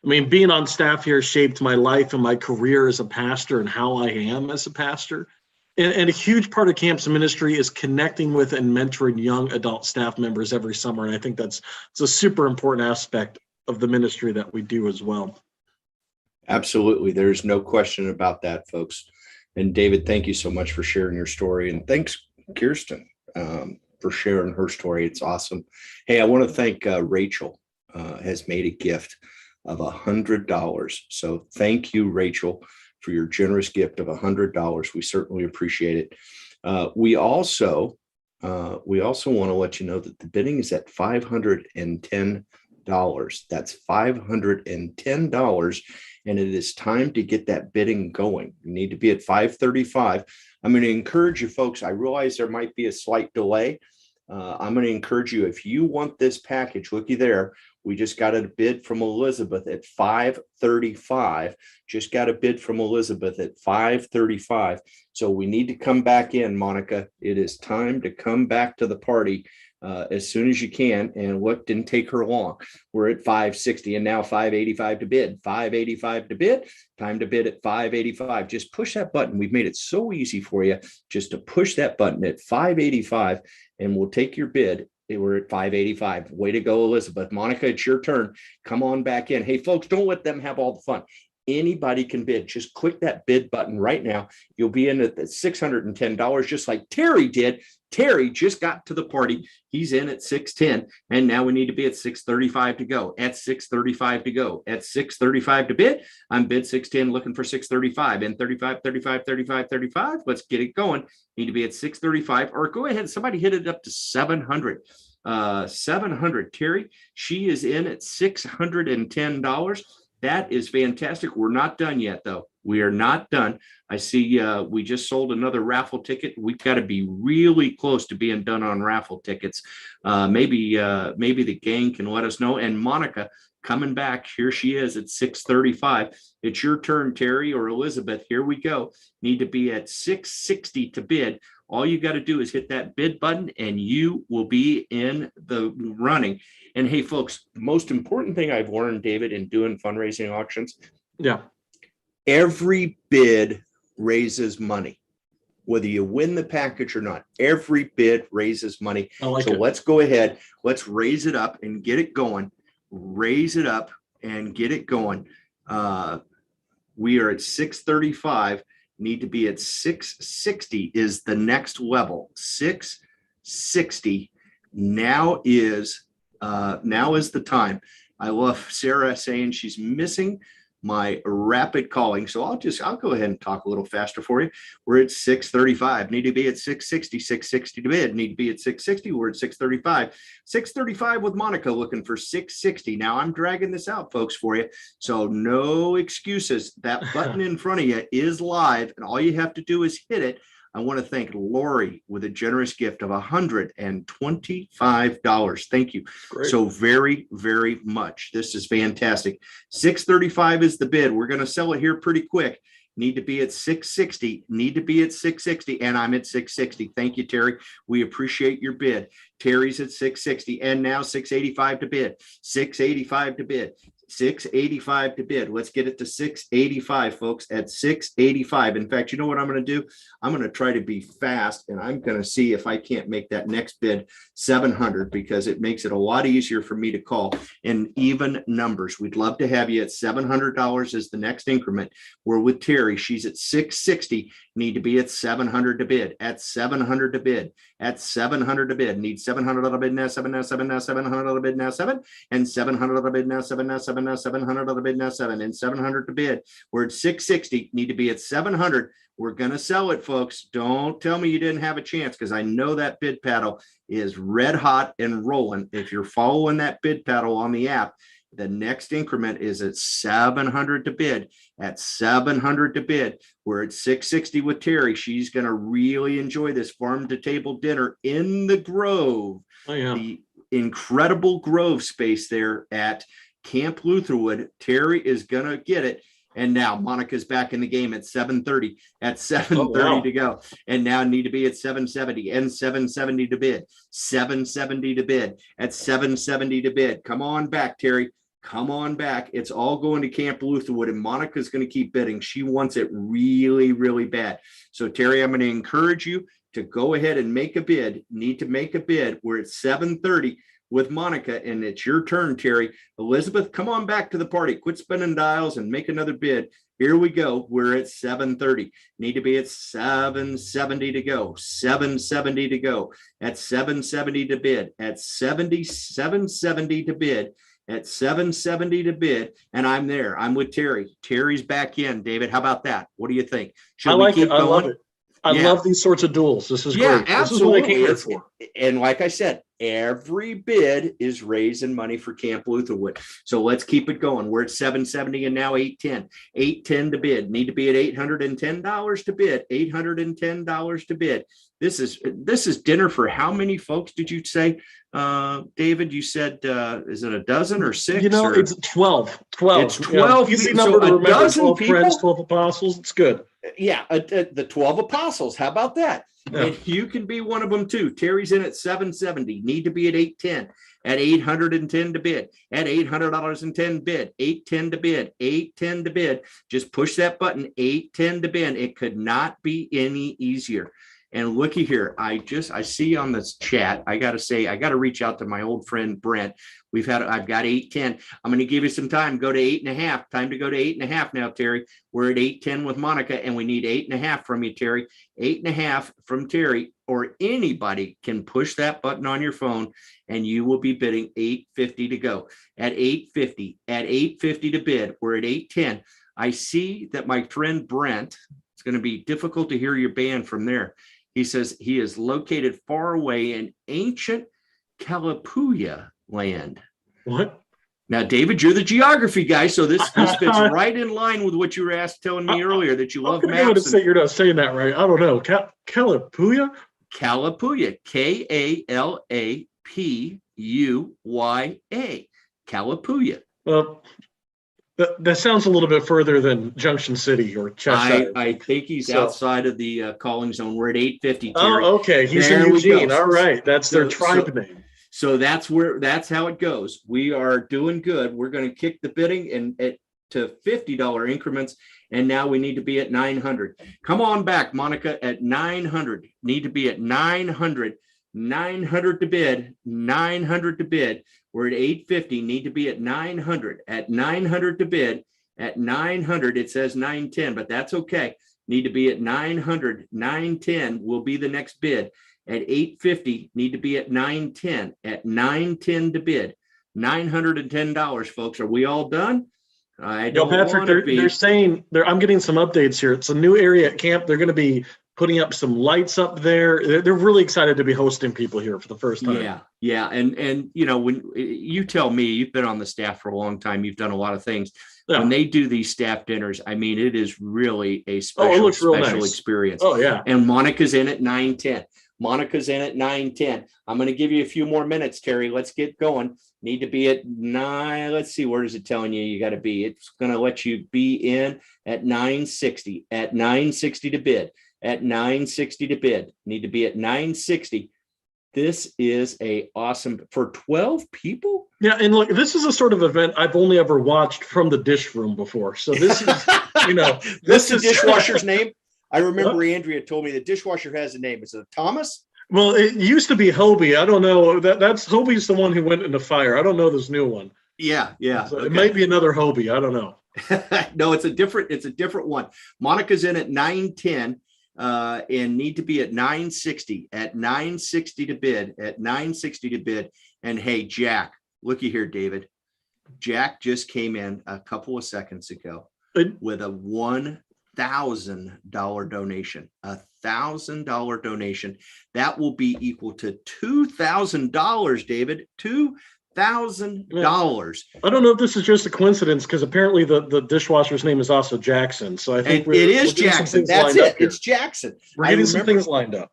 I mean, being on staff here shaped my life and my career as a pastor and how I am as a pastor. And a huge part of camp's ministry is connecting with and mentoring young adult staff members every summer. And I think it's a super important aspect of the ministry that we do as well. Absolutely. There's no question about that, folks. And David, thank you so much for sharing your story. And thanks, Kirsten, for sharing her story. It's awesome. Hey, I want to thank Rachel, has made a gift of $100. So thank you, Rachel, for your generous gift of $100. We certainly appreciate it. We also want to let you know that the bidding is at $510. That's $510. And it is time to get that bidding going. You need to be at 535. I'm going to encourage you folks. I realize there might be a slight delay. I'm going to encourage you, if you want this package, looky there. We just got a bid from Elizabeth at 535. Just got a bid from Elizabeth at 535. So we need to come back in, Monica. It is time to come back to the party as soon as you can. And look, didn't take her long. We're at 560 and now 585 to bid. 585 to bid. Time to bid at 585. Just push that button. We've made it so easy for you just to push that button at 585 and we'll take your bid. We're at 585. Way to go, Elizabeth. Monica, it's your turn. Come on back in. Hey, folks, don't let them have all the fun. Anybody can bid. Just click that bid button right now. You'll be in at the $610, just like Terry did. Terry just got to the party. He's in at 610, and now we need to be at 635 to go. At 635 to go. At 635 to bid. I'm bid 610, looking for 635 and 35, 35, 35, 35. Let's get it going. Need to be at 635, or go ahead. Somebody hit it up to 700. 700. Terry, she is in at $610. That is fantastic. We're not done yet, though. We are not done. I see we just sold another raffle ticket. We've got to be really close to being done on raffle tickets. Maybe the gang can let us know. And Monica coming back. Here she is at 635. It's your turn, Terry or Elizabeth. Here we go. Need to be at 660 to bid. All you got to do is hit that bid button and you will be in the running. And hey, folks, the most important thing I've learned, David, in doing fundraising auctions. Yeah. Every bid raises money. whether you win the package or not. Every bid raises money. I like So it. let's go ahead. Let's raise it up and get it going. Raise it up and get it going. We are at 635. Need to be at 660 is the next level. 660 now is the time. I love Sarah saying she's missing my rapid calling. So I'll go ahead and talk a little faster for you. We're at 635. Need to be at 660. 660 to bid. Need to be at 660. We're at 635. 635 with Monica looking for 660. Now I'm dragging this out, folks, for you. So no excuses. That button in front of you is live, and all you have to do is hit it. I want to thank Lori with a generous gift of $125. Thank you Great. so very, very much. This is fantastic. 635 is the bid. We're going to sell it here pretty quick. Need to be at 660. Need to be at 660. And I'm at 660. Thank you, Terry. We appreciate your bid. Terry's at 660. And now 685 to bid. 685 to bid. 685 to bid. Let's get it to 685, folks, at 685. In fact, you know what I'm going to do? I'm going to try to be fast, and I'm going to see if I can't make that next bid 700, because it makes it a lot easier for me to call in even numbers. We'd love to have you at $700 as the next increment. We're with Terry. She's at 660. Need to be at 700 to bid. At 700 to bid. At 700 to bid. Need 700 on the bid now. 700 on the bid now. 7 and 700 on the bid now. 7 now. 700 on the bid now. 7 and 700 to bid. We're at 660. Need to be at 700. We're going to sell it, folks. Don't tell me you didn't have a chance, because I know that bid paddle is red hot and rolling. If you're following that bid paddle on the app, the next increment is at 700 to bid. At 700 to bid. We're at 660 with Terry. She's going to really enjoy this farm to table dinner in the Grove. Oh, yeah. The incredible Grove space there at Camp Lutherwood. Terry is going to get it. And now Monica's back in the game at 730. At 730 to go. And now need to be at 770 and 770 to bid. 770 to bid. At 770 to bid. Come on back, Terry. Come on back. It's all going to Camp Lutherwood, and Monica's going to keep bidding. She wants it really, really bad. So, Terry, I'm going to encourage you to go ahead and make a bid. Need to make a bid. We're at 730 with Monica, and it's your turn, Terry. Elizabeth, come on back to the party. Quit spinning dials and make another bid. Here we go. We're at 730. Need to be at 770 to go. 770 to go. At 770 to bid. At 770 to bid. At 770 to bid, and I'm there. I'm with Terry. Terry's back in. David, how about that? What do you think? I like it. I love it. I love these sorts of duels. This is great. Absolutely. This is what I came here for. And like I said, every bid is raising money for Camp Lutherwood. So let's keep it going. We're at 770 and now 810. 810 to bid. Need to be at $810 to bid. $810 to bid. This is dinner for how many folks did you say, David? You said, is it a dozen or 6? You know, or? it's 12. 12. It's 12. Easy So number to a remember. dozen 12 people? friends, 12 apostles. It's good. Yeah, the 12 apostles. How about that? Yeah. And you can be one of them too. Terry's in at 770. Need to be at 810. At 810 to bid. At $800.10 bid. 810 to bid. 810 to bid. Just push that button. 810 to bid. It could not be any easier. And looky here, I see on this chat, I got to reach out to my old friend Brent. I've got 810. I'm going to give you some time. Go to 8.5. Time to go to 8.5 now, Terry. We're at 810 with Monica, and we need 8.5 from you, Terry. 8.5 from Terry, or anybody can push that button on your phone, and you will be bidding 850 to go. At 850, at 850 to bid. We're at 810. I see that my friend Brent, it's going to be difficult to hear your band from there. He says he is located far away in ancient Kalapuya land. What? Now, David, you're the geography guy, so this fits right in line with what you were telling me earlier, that you love I'm maps. say you're not saying that right. I don't know. Kalapuya? Kalapuya, Kalapuya, Kalapuya. Well, that sounds a little bit further than Junction City or Cheshire. I think he's outside of the calling zone. We're at 850. Terry. Oh, okay. He's there in Eugene. All right. That's their tribe name. So that's how it goes. We are doing good. We're going to kick the bidding. And to $50 increments. And now we need to be at 900. Come on back, Monica, at 900. Need to be at 900. 900 to bid. 900 to bid. We're at 850. Need to be at 900. At 900 to bid. At 900, it says 910, but that's okay. Need to be at 900. 910 will be the next bid. At 850, need to be at 910. At 910 to bid. $910, folks. Are we all done? I don't Patrick, want to be. they're saying I'm getting some updates here. It's a new area at camp. They're going to be putting up some lights up there. They're really excited to be hosting people here for the first time. Yeah. And you know, when you tell me, you've been on the staff for a long time, you've done a lot of things. Yeah. When they do these staff dinners, I mean, it is really a special experience. Oh yeah. And Monica's in at 9:10. Monica's in at 9:10. I'm going to give you a few more minutes, Terry. Let's get going. Need to be at 9. Let's see. Where is it telling you got to be? It's going to let you be in at 960. At 960 to bid. At 960 to bid. Need to be at 960. This is a awesome for 12 people. Yeah, and look, this is a sort of event I've only ever watched from the dish room before. So this is, you know, this is the dishwasher's name. I remember Andrea told me the dishwasher has a name. Is it Thomas? Well, it used to be Hobie. I don't know. That's Hobie's the one who went into fire. I don't know this new one. Yeah. So okay. It might be another Hobie. I don't know. No, it's a different one. Monica's in at 9:10 and need to be at 960. At 960 to bid. At 960 to bid. And hey, Jack, looky here, David. Jack just came in a couple of seconds ago with a $1,000 donation. $1,000 donation. That will be equal to $2,000, David. $2,000. I don't know if this is just a coincidence because apparently the dishwasher's name is also Jackson. So I think it is Jackson. That's it. It's Jackson. We're getting some things lined up.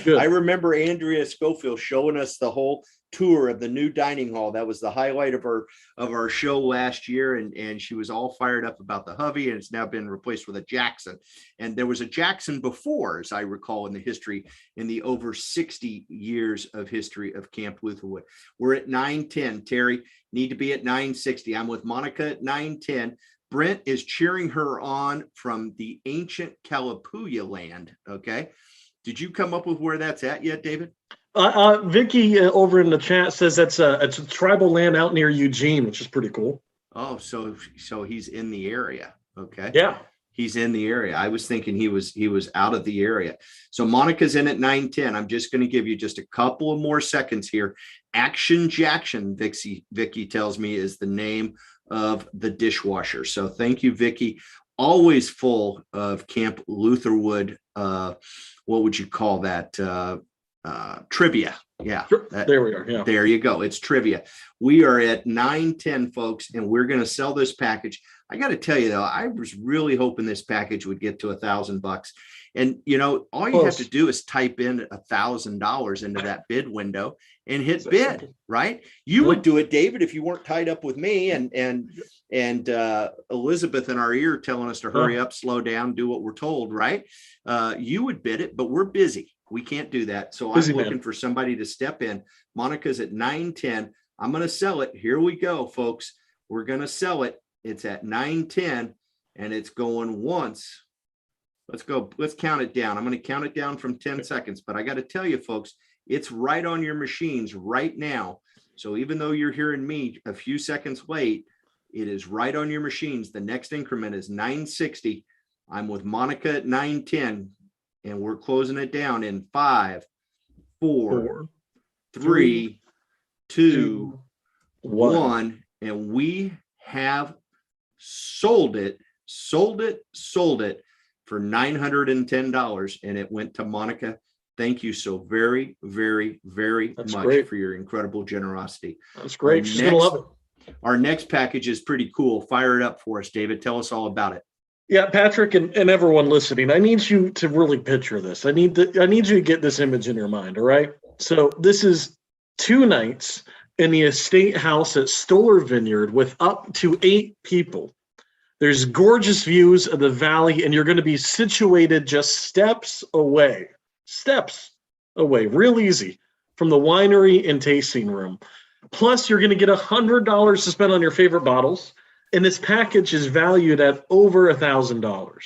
I remember Andrea Schofield showing us the whole tour of the new dining hall. That was the highlight of our show last year, and she was all fired up about the Hovey, and it's now been replaced with a Jackson. And there was a Jackson before, as I recall, in the over 60 years of history of Camp Lutherwood. We're at 9:10. Terry, need to be at 960. I'm with Monica at 9:10. Brent is cheering her on from the ancient Kalapuya land. Okay. Did you come up with where that's at yet, David? Vicky over in the chat says it's a tribal land out near Eugene, which is pretty cool. Oh, so he's in the area. Okay. Yeah. He's in the area. I was thinking he was out of the area. So Monica's in at 9:10. I'm just going to give you just a couple of more seconds here. Action Jackson, Vicky tells me, is the name of the dishwasher. So thank you, Vicky. Always full of Camp Lutherwood. What would you call that? Trivia. Yeah. There we are. Yeah. There you go. It's trivia. We are at 9:10, folks, and we're going to sell this package. I got to tell you, though, I was really hoping this package would get to $1,000. And, you know, all you have to do is type in $1,000 into that bid window and hit bid, right? You would do it, David, if you weren't tied up with me and Elizabeth in our ear telling us to hurry up, slow down, do what we're told, right? You would bid it, but we're busy. We can't do that. So I'm looking for somebody to step in. Monica's at 9:10. I'm going to sell it. Here we go, folks. We're going to sell it. It's at 9:10 and it's going once. Let's go. Let's count it down. I'm going to count it down from 10 seconds, but I got to tell you, folks, it's right on your machines right now. So even though you're hearing me a few seconds late, it is right on your machines. The next increment is 960. I'm with Monica at 9:10. And we're closing it down in 5, 4, 3, 2, 1. And we have sold it for $910. And it went to Monica. Thank you so very, very, very much for your incredible generosity. That's great. She's going to love it. Our next package is pretty cool. Fire it up for us, David. Tell us all about it. Yeah, Patrick and everyone listening, I need you to really picture this. I need you to get this image in your mind, all right? So this is 2 nights in the estate house at Stoller Vineyard with up to 8 people. There's gorgeous views of the valley, and you're going to be situated just steps away, real easy, from the winery and tasting room. Plus, you're going to get $100 to spend on your favorite bottles, and this package is valued at over $1,000.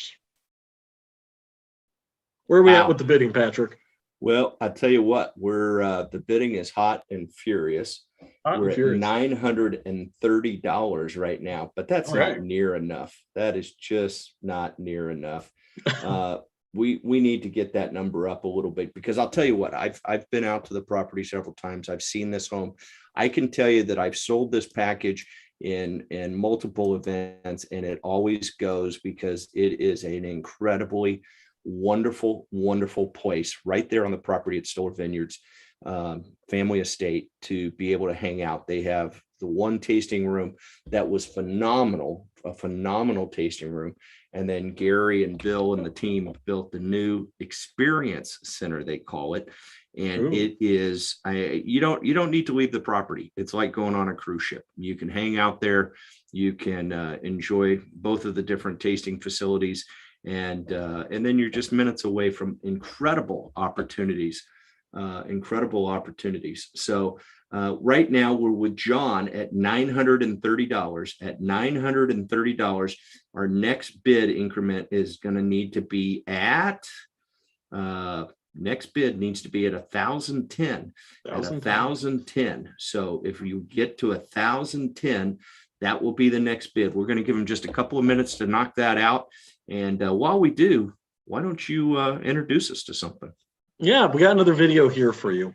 Where are we at with the bidding, Patrick? Well, I tell you what, we're the bidding is hot and furious. We're at $930 right now, but that's not near enough. That is just not near enough. We need to get that number up a little bit, because I'll tell you what, I've been out to the property several times. I've seen this home. I can tell you that I've sold this package in multiple events, and it always goes because it is an incredibly wonderful place right there on the property at Stoller Vineyards family estate to be able to hang out. They have the one tasting room that was phenomenal, a phenomenal tasting room. And then Gary and Bill and the team built the new experience center, they call it. And it is, you don't need to leave the property. It's like going on a cruise ship. You can hang out there. You can enjoy both of the different tasting facilities. And then you're just minutes away from incredible opportunities. So right now we're with John at $930. At $930, our next bid increment is going to need to be at next bid needs to be at 1,010. At 1,010. So if you get to 1,010, that will be the next bid. We're going to give them just a couple of minutes to knock that out. And while we do, why don't you introduce us to something? Yeah, we got another video here for you.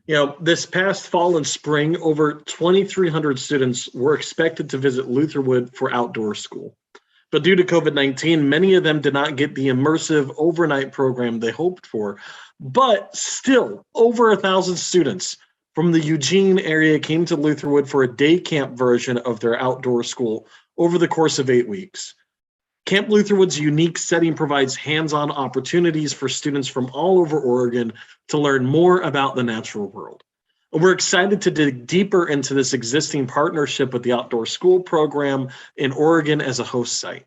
You know, this past fall and spring, over 2,300 students were expected to visit Lutherwood for outdoor school. But due to COVID-19, many of them did not get the immersive overnight program they hoped for. But still, over 1,000 students from the Eugene area came to Lutherwood for a day camp version of their outdoor school over the course of 8 weeks. Camp Lutherwood's unique setting provides hands-on opportunities for students from all over Oregon to learn more about the natural world. We're excited to dig deeper into this existing partnership with the Outdoor School Program in Oregon as a host site.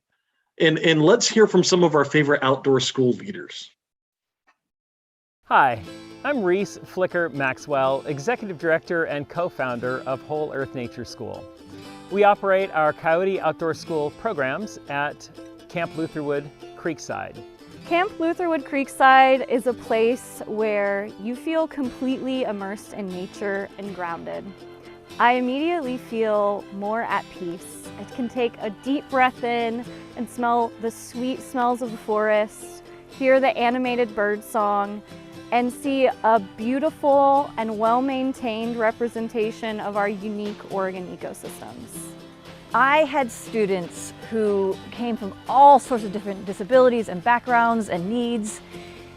And let's hear from some of our favorite outdoor school leaders. Hi, I'm Reese Flicker Maxwell, Executive Director and co-founder of Whole Earth Nature School. We operate our Coyote Outdoor School programs at Camp Lutherwood Creekside. Camp Lutherwood Creekside is a place where you feel completely immersed in nature and grounded. I immediately feel more at peace. I can take a deep breath in and smell the sweet smells of the forest, hear the animated bird song, and see a beautiful and well-maintained representation of our unique Oregon ecosystems. I had students who came from all sorts of different disabilities and backgrounds and needs,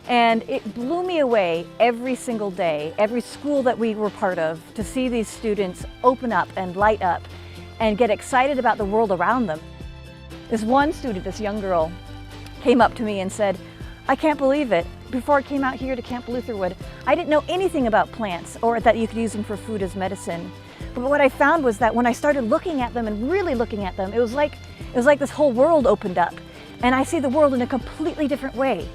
and it blew me away every single day, every school that we were part of, to see these students open up and light up and get excited about the world around them. This one student, this young girl, came up to me and said, "I can't believe it. Before I came out here to Camp Lutherwood, I didn't know anything about plants or that you could use them for food as medicine. But what I found was that when I started looking at them and really looking at them, it was like this whole world opened up, and I see the world in a completely different way."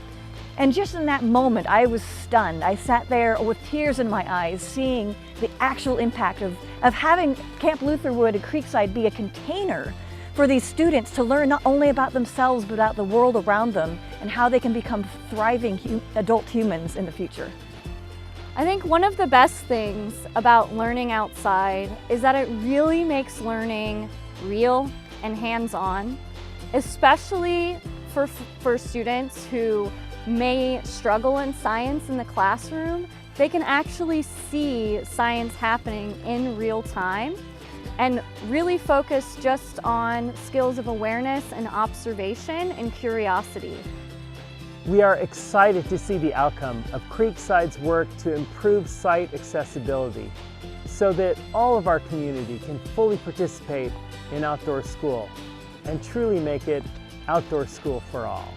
And just in that moment, I was stunned. I sat there with tears in my eyes, seeing the actual impact of having Camp Lutherwood and Creekside be a container for these students to learn not only about themselves, but about the world around them and how they can become thriving adult humans in the future. I think one of the best things about learning outside is that it really makes learning real and hands-on, especially for students who may struggle in science in the classroom. They can actually see science happening in real time and really focus just on skills of awareness and observation and curiosity. We are excited to see the outcome of Creekside's work to improve site accessibility so that all of our community can fully participate in outdoor school and truly make it outdoor school for all.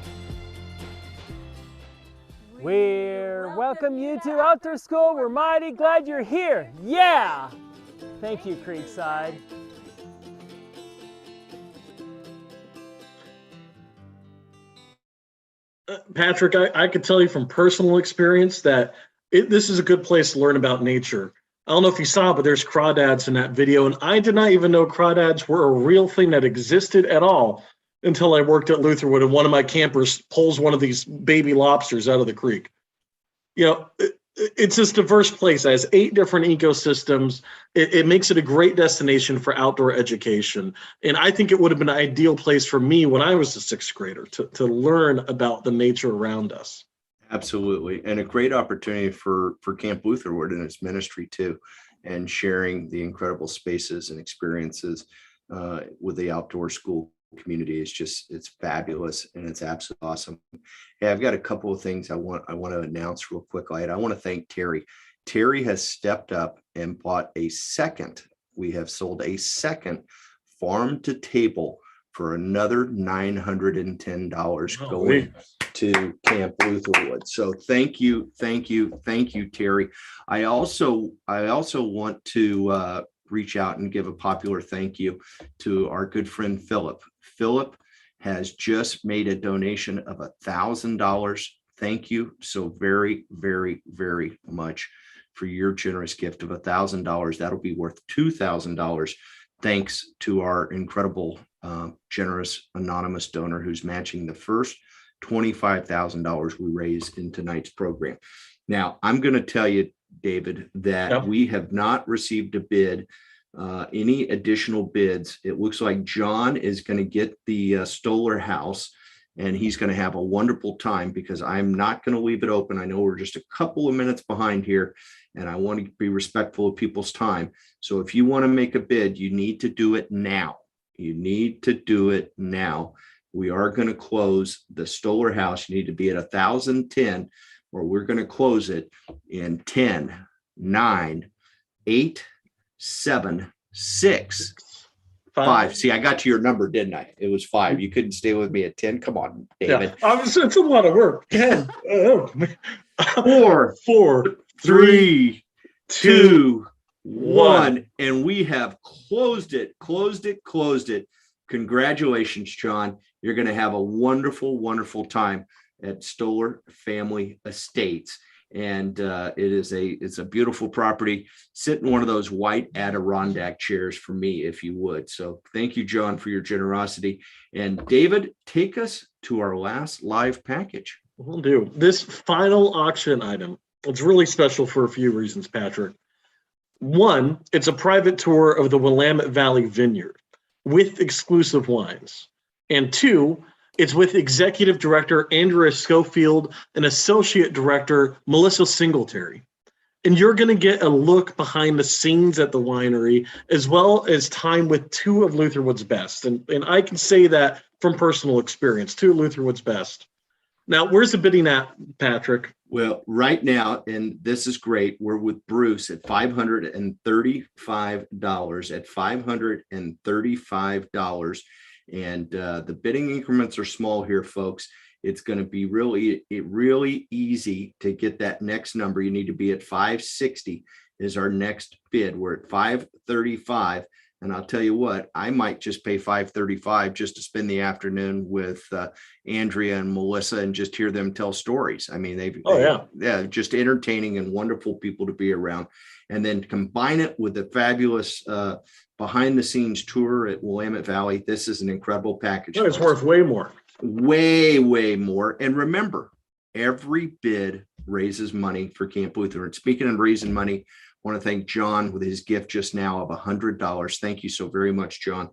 We're welcome you to outdoor school. We're mighty glad you're here. Yeah! Thank you, Creekside. Patrick, I could tell you from personal experience that this is a good place to learn about nature. I don't know if you saw, but there's crawdads in that video, and I did not even know crawdads were a real thing that existed at all until I worked at Lutherwood and one of my campers pulls one of these baby lobsters out of the creek. You know, it's this diverse place. It has 8 different ecosystems. It makes it a great destination for outdoor education. And I think it would have been an ideal place for me when I was a 6th grader to learn about the nature around us. Absolutely. And a great opportunity for Camp Lutherwood and its ministry too, and sharing the incredible spaces and experiences with the outdoor school community. It's fabulous and it's absolutely awesome. Hey, I've got a couple of things I want to announce real quickly. I want to thank Terry. Terry has stepped up and bought we have sold a second farm to table for another $910 going to Camp Lutherwood. So thank you, Terry. I also want to reach out and give a popular thank you to our good friend Philip. Philip has just made a donation of $1,000. Thank you so very, very, very much for your generous gift of $1,000. That'll be worth $2,000. Thanks to our incredible, generous anonymous donor who's matching the first $25,000 we raise in tonight's program. Now, I'm going to tell you, David, that we have not received a bid, any additional bids. It looks like John is going to get the Stoller House, and he's going to have a wonderful time because I'm not going to leave it open. I know we're just a couple of minutes behind here, and I want to be respectful of people's time. So if you want to make a bid, you need to do it now. You need to do it now. We are going to close the Stoller House. You need to be at 1,010, or we're going to close it in 10, 9, 8, 7, 6, 5. See, I got to your number, didn't I? It was 5. You couldn't stay with me at 10. Come on, David. Yeah, it's a lot of work. 10, 4, 3, 2, 1. And we have closed it. Congratulations, John. You're going to have a wonderful, wonderful time at Stoller Family Estates. And it's a beautiful property. Sit in one of those white Adirondack chairs for me, if you would. So thank you, John, for your generosity. And David, take us to our last live package. Will do. This final auction item, it's really special for a few reasons, Patrick. One, it's a private tour of the Willamette Valley Vineyard with exclusive wines. And 2, it's with Executive Director Andrea Schofield and Associate Director Melissa Singletary. And you're going to get a look behind the scenes at the winery, as well as time with 2 of Lutherwood's best. And I can say that from personal experience, 2 of Lutherwood's best. Now, where's the bidding at, Patrick? Well, right now, and this is great, we're with Bruce at $535, at $535. And the bidding increments are small here, folks. It's going to be really easy to get that next number. You need to be at 560 is our next bid. We're at 535. And I'll tell you what, I might just pay $535 just to spend the afternoon with Andrea and Melissa and just hear them tell stories. I mean, they're just entertaining and wonderful people to be around. And then combine it with the fabulous behind the scenes tour at Willamette Valley. This is an incredible package. It's worth way more. Way more. And remember, every bid raises money for Camp Luther. And speaking of raising money, I want to thank John with his gift just now of $100. Thank you so very much, John,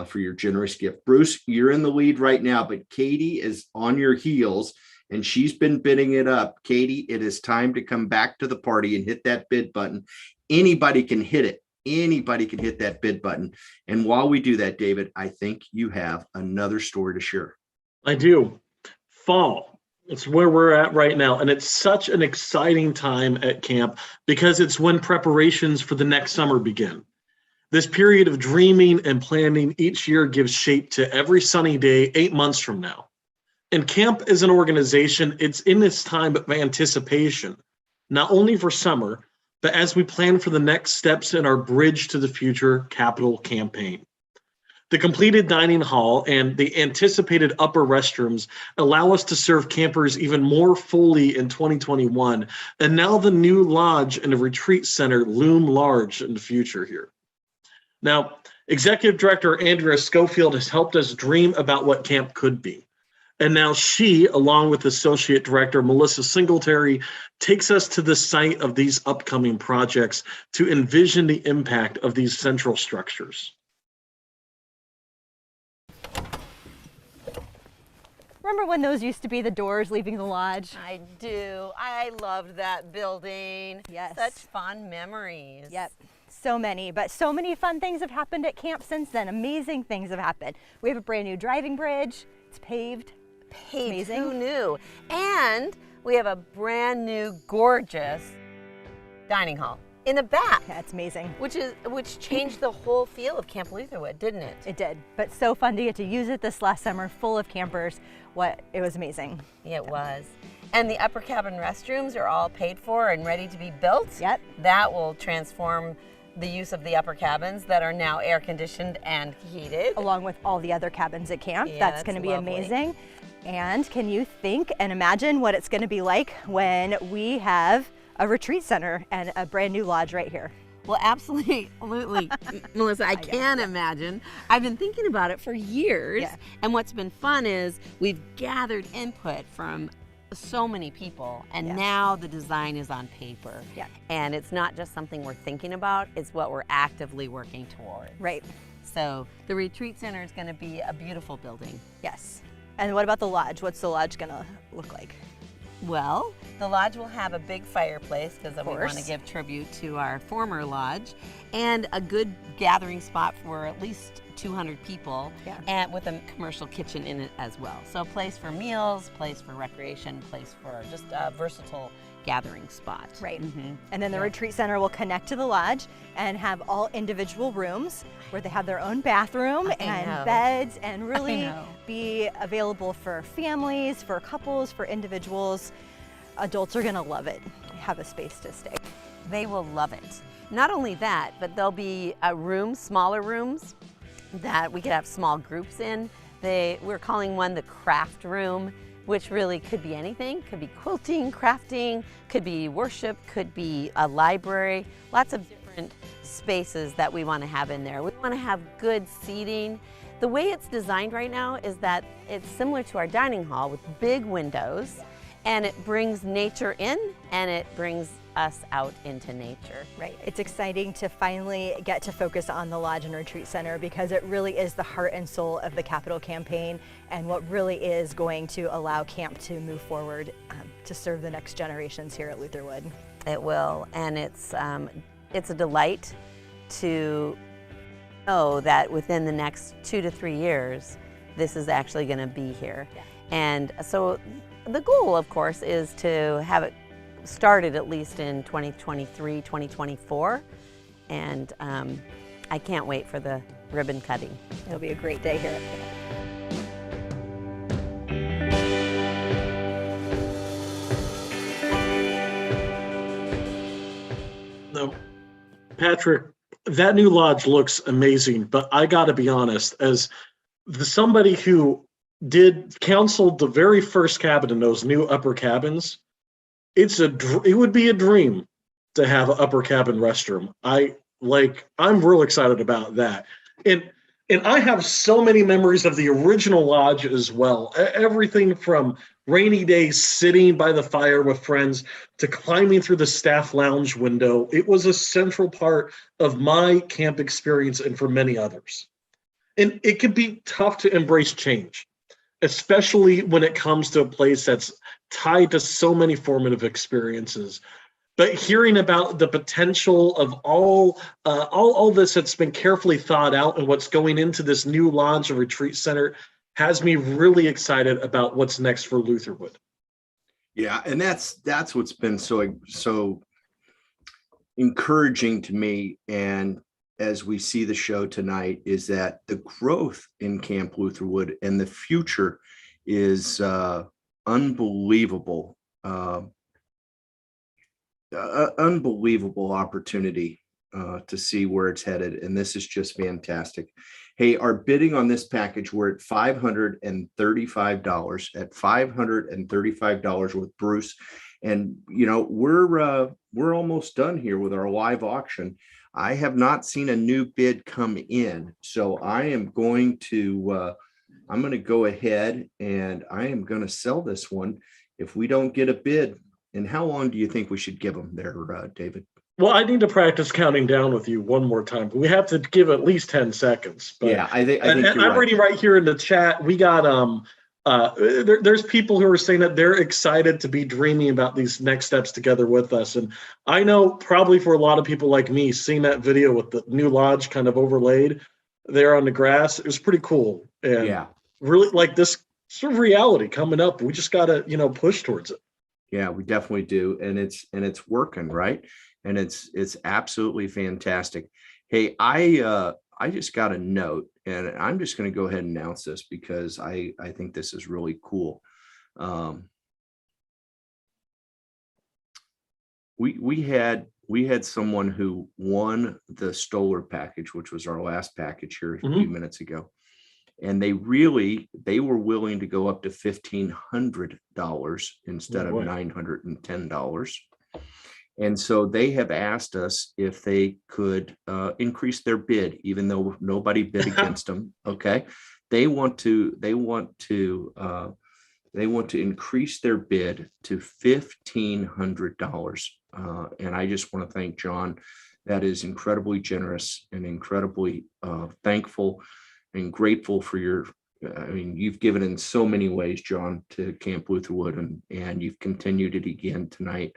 for your generous gift. Bruce, you're in the lead right now, but Katie is on your heels and she's been bidding it up. Katie, it is time to come back to the party and hit that bid button. Anybody can hit it. Anybody can hit that bid button. And while we do that, David, I think you have another story to share. I do. Fall. It's where we're at right now. And it's such an exciting time at camp because it's when preparations for the next summer begin. This period of dreaming and planning each year gives shape to every sunny day 8 months from now. And camp as an organization, it's in this time of anticipation, not only for summer, but as we plan for the next steps in our Bridge to the Future capital campaign. The completed dining hall and the anticipated upper restrooms allow us to serve campers even more fully in 2021. And now the new lodge and the retreat center loom large in the future here. Now, Executive Director Andrea Schofield has helped us dream about what camp could be. And now she, along with Associate Director Melissa Singletary, takes us to the site of these upcoming projects to envision the impact of these central structures. Remember when those used to be the doors leaving the lodge? I do. I loved that building. Yes. Such fond memories. Yep. So many, but so many fun things have happened at camp since then. Amazing things have happened. We have a brand new driving bridge. It's paved. Amazing. Who knew? And we have a brand new gorgeous dining hall in the back. That's amazing. Which changed the whole feel of Camp Lutherwood, didn't it? It did, but so fun to get to use it this last summer, full of campers. It was amazing. It was. And the upper cabin restrooms are all paid for and ready to be built. Yep. That will transform the use of the upper cabins that are now air conditioned and heated. Along with all the other cabins at camp. Yeah, that's going to be amazing. And can you think and imagine what it's going to be like when we have a retreat center and a brand new lodge right here? Well, absolutely, Melissa, I can imagine. I've been thinking about it for years. Yeah. And what's been fun is we've gathered input from so many people, and now the design is on paper. Yeah. And it's not just something we're thinking about, it's what we're actively working toward. Right. So the retreat center is going to be a beautiful building. Yes. And what about the lodge? What's the lodge going to look like? Well, the lodge will have a big fireplace because we course. want to give tribute to our former lodge, and a good gathering spot for at least 200 people, and with a commercial kitchen in it as well. So a place for meals, place for recreation, place for just a versatile gathering spot. Right. Mm-hmm. And then the retreat center will connect to the lodge and have all individual rooms where they have their own bathroom and beds, and really be available for families, for couples, for individuals. Adults are going to love it. Have a space to stay. They will love it. Not only that, but there'll be smaller rooms that we could have small groups in. We're calling one the craft room, which really could be anything. Could be quilting, crafting, could be worship, could be a library. Lots of different spaces that we want to have in there. We want to have good seating. The way it's designed right now is that it's similar to our dining hall with big windows, and it brings nature in and it brings us out into nature. Right. It's exciting to finally get to focus on the Lodge and Retreat Center, because it really is the heart and soul of the Capital Campaign, and what really is going to allow camp to move forward to serve the next generations here at Lutherwood. It will, and it's a delight to know that within the next 2 to 3 years, this is actually going to be here. Yeah. And so the goal, of course, is to have it started at least in 2023, 2024, and I can't wait for the ribbon cutting. It'll be a great day here at camp. No, Patrick, that new lodge looks amazing, but I got to be honest, as somebody who counseled the very first cabin in those new upper cabins, it would be a dream to have an upper cabin restroom. I'm real excited about that. And I have so many memories of the original lodge as well. Everything from rainy days sitting by the fire with friends to climbing through the staff lounge window. It was a central part of my camp experience and for many others. And it can be tough to embrace change, especially when it comes to a place that's tied to so many formative experiences. But hearing about the potential of all this that's been carefully thought out and what's going into this new lodge and retreat center has me really excited about what's next for Lutherwood. Yeah, and that's what's been so encouraging to me, and as we see the show tonight, is that the growth in Camp Lutherwood and the future is unbelievable. Unbelievable opportunity to see where it's headed, and this is just fantastic. Hey, our bidding on this package, we're at $535 at $535 with Bruce. And, you know, we're almost done here with our live auction. I have not seen a new bid come in. So I am going to, go ahead and I am going to sell this one if we don't get a bid. And how long do you think we should give them there, David? Well, I need to practice counting down with you one more time. We have to give at least 10 seconds. But, yeah, I think and I'm reading right here in the chat. We got there's people who are saying that they're excited to be dreaming about these next steps together with us. And I know probably for a lot of people like me, seeing that video with the new lodge kind of overlaid there on the grass, it was pretty cool. And yeah, really like this sort of reality coming up. We just got to, push towards it. Yeah, we definitely do. And it's working, right? And it's absolutely fantastic. Hey, I just got a note, and I'm just going to go ahead and announce this because I think this is really cool. We had someone who won the Stoller package, which was our last package here a few minutes ago. And they were willing to go up to $1,500 instead of $910. And so they have asked us if they could increase their bid, even though nobody bid against them. Okay, they want to increase their bid to $1,500. And I just want to thank John. That is incredibly generous and incredibly thankful and grateful for your. I mean, you've given in so many ways, John, to Camp Lutherwood, and you've continued it again tonight.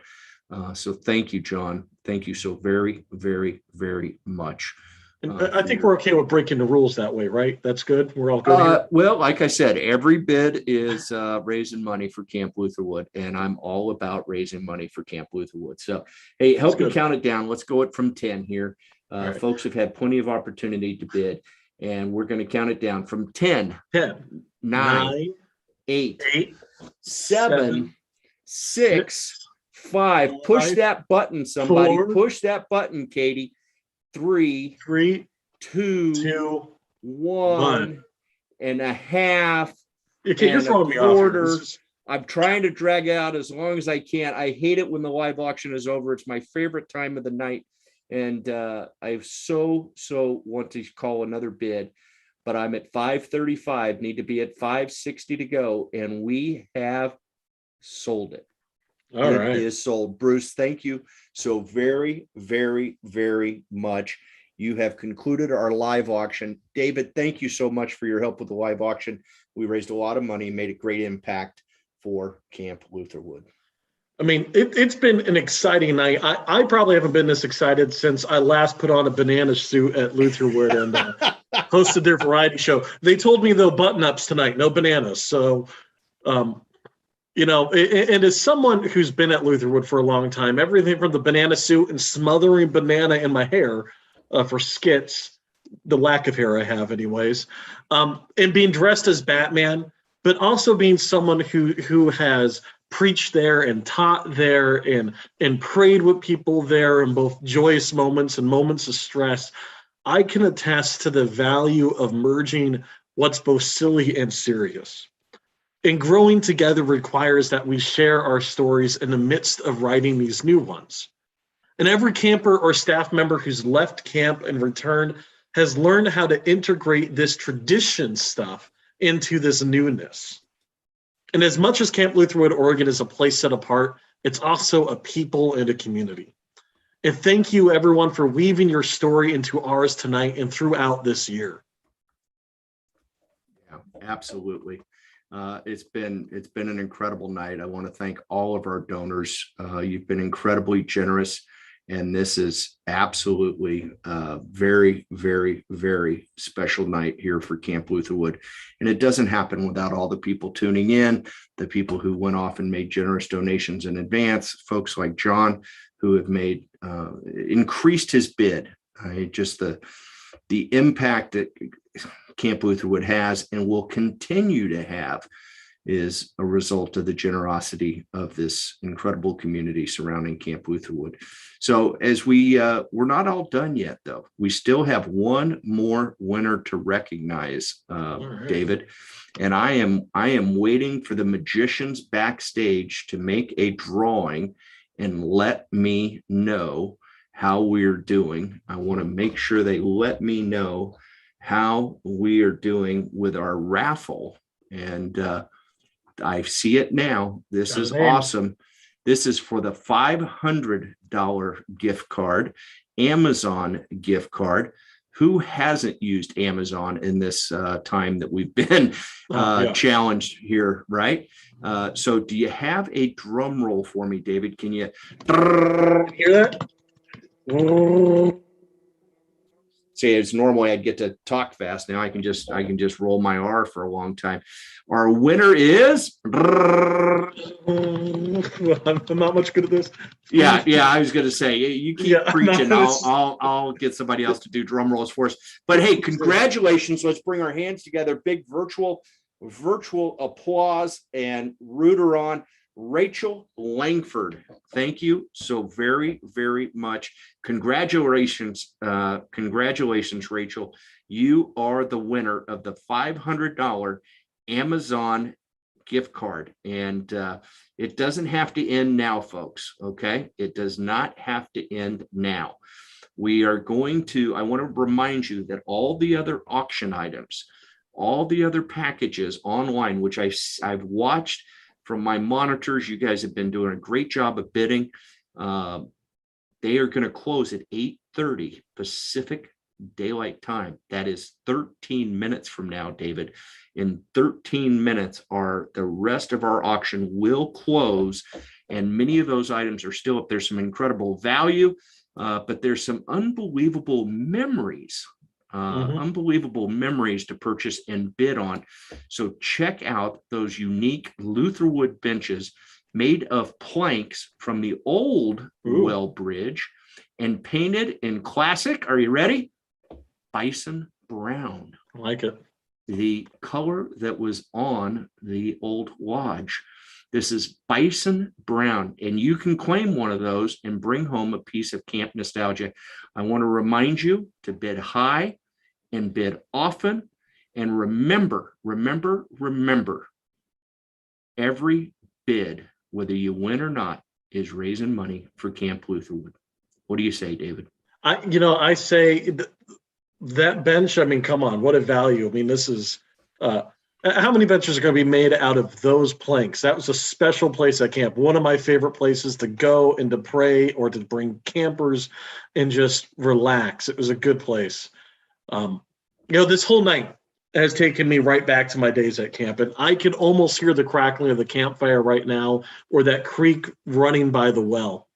So thank you, John. Thank you so very, very, very much. And I think we're okay with breaking the rules that way, right? That's good. We're all good here. Well, like I said, every bid is raising money for Camp Lutherwood, and I'm all about raising money for Camp Lutherwood. So, hey, help me count it down. Let's go it from 10 here. Right. Folks have had plenty of opportunity to bid, and we're going to count it down from 10, 9, 8, 7, 6, 5. Push that button, somebody. 4, push that button, Katie. 3, 2, 1 and a half. Okay, you're throwing me off. I'm trying to drag it out as long as I can. I hate it when the live auction is over. It's my favorite time of the night. And I so want to call another bid, but I'm at 535, need to be at 560 to go. And we have sold it. All right. It is sold. Bruce, thank you so very, very, very much. You have concluded our live auction. David, thank you so much for your help with the live auction. We raised a lot of money, made a great impact for Camp Lutherwood. I mean, it's been an exciting night. I probably haven't been this excited since I last put on a banana suit at Lutherwood and hosted their variety show. They told me though button-ups tonight, no bananas. So, and as someone who's been at Lutherwood for a long time, everything from the banana suit and smothering banana in my hair for skits, the lack of hair I have anyways, and being dressed as Batman, but also being someone who has preached there and taught there and prayed with people there in both joyous moments and moments of stress, I can attest to the value of merging what's both silly and serious. And growing together requires that we share our stories in the midst of writing these new ones. And every camper or staff member who's left camp and returned has learned how to integrate this tradition stuff into this newness. And as much as Camp Lutherwood, Oregon is a place set apart, it's also a people and a community. And thank you everyone for weaving your story into ours tonight and throughout this year. Yeah, absolutely. It's been an incredible night. I want to thank all of our donors. You've been incredibly generous, and this is absolutely a very, very, very special night here for Camp Lutherwood. And it doesn't happen without all the people tuning in, the people who went off and made generous donations in advance, folks like John, who have made increased his bid. Just the impact that Camp Lutherwood has and will continue to have is a result of the generosity of this incredible community surrounding Camp Lutherwood. So as we're not all done yet, though. We still have one more winner to recognize, right. David. And I am waiting for the magicians backstage to make a drawing and let me know how we're doing. I want to make sure they let me know how we are doing with our raffle. And I see it now. This is awesome. This is for the $500 gift card, Amazon gift card. Who hasn't used Amazon in this time that we've been challenged here, right? So do you have a drum roll for me, David? Can you hear that? See, as normally I'd get to talk fast. Now I can just roll my R for a long time. Our winner is. I'm not much good at this. Yeah. I was going to say, you keep preaching. I'll get somebody else to do drum rolls for us. But hey, congratulations! Let's bring our hands together. Big virtual applause and root her on. Rachel Langford, thank you so very, very much. Congratulations, Rachel. You are the winner of the $500 Amazon gift card. And it doesn't have to end now, folks, okay? It does not have to end now. We are going to, I want to remind you that all the other auction items, all the other packages online, which I've watched from my monitors, you guys have been doing a great job of bidding. They are going to close at 8:30 Pacific Daylight Time. That is 13 minutes from now, David. In 13 minutes, the rest of our auction will close, and many of those items are still up. There's some incredible value, but there's some unbelievable memories. Unbelievable memories to purchase and bid on. So check out those unique Lutherwood benches made of planks from the old Well Bridge and painted in classic, are you ready? Bison brown. I like it. The color that was on the old lodge. This is bison brown, and you can claim one of those and bring home a piece of camp nostalgia. I want to remind you to bid high and bid often, and remember, every bid, whether you win or not, is raising money for Camp Lutherwood. What do you say, David? I say that bench, I mean, come on, what a value. I mean, this is, how many benches are going to be made out of those planks? That was a special place at camp. One of my favorite places to go and to pray or to bring campers and just relax. It was a good place. This whole night has taken me right back to my days at camp, and I can almost hear the crackling of the campfire right now, or that creek running by the well.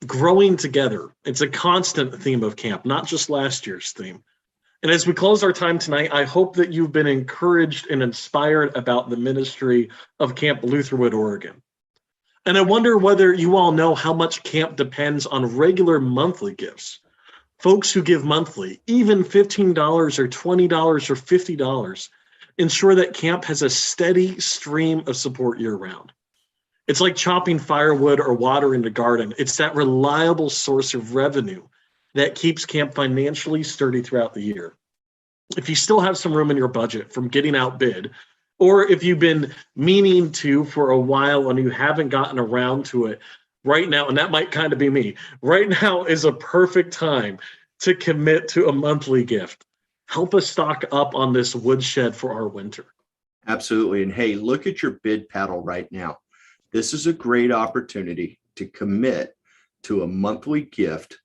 Growing together. It's a constant theme of camp, not just last year's theme. And as we close our time tonight, I hope that you've been encouraged and inspired about the ministry of Camp Lutherwood, Oregon. And I wonder whether you all know how much camp depends on regular monthly gifts. Folks who give monthly, even $15 or $20 or $50, ensure that camp has a steady stream of support year-round. It's like chopping firewood or watering the garden. It's that reliable source of revenue that keeps camp financially sturdy throughout the year. If you still have some room in your budget from getting outbid, or if you've been meaning to for a while and you haven't gotten around to it, right now, and that might kind of be me, right now is a perfect time to commit to a monthly gift. Help us stock up on this woodshed for our winter. Absolutely. And hey, look at your bid paddle right now. This is a great opportunity to commit to a monthly gift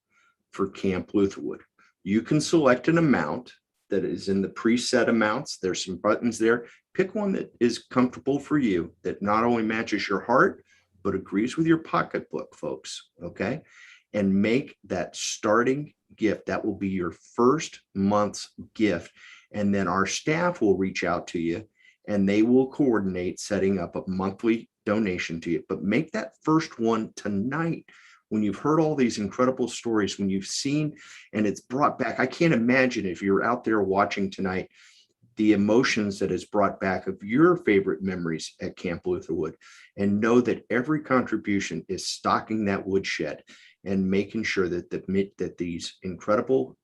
for Camp Lutherwood. You can select an amount that is in the preset amounts. There's some buttons there. Pick one that is comfortable for you, that not only matches your heart, but agrees with your pocketbook, folks, okay? And make that starting gift. That will be your first month's gift. And then our staff will reach out to you and they will coordinate setting up a monthly donation to you. But make that first one tonight. When you've heard all these incredible stories, when you've seen, and it's brought back, I can't imagine if you're out there watching tonight, the emotions that is brought back of your favorite memories at Camp Lutherwood, and know that every contribution is stocking that woodshed and making sure that that these incredible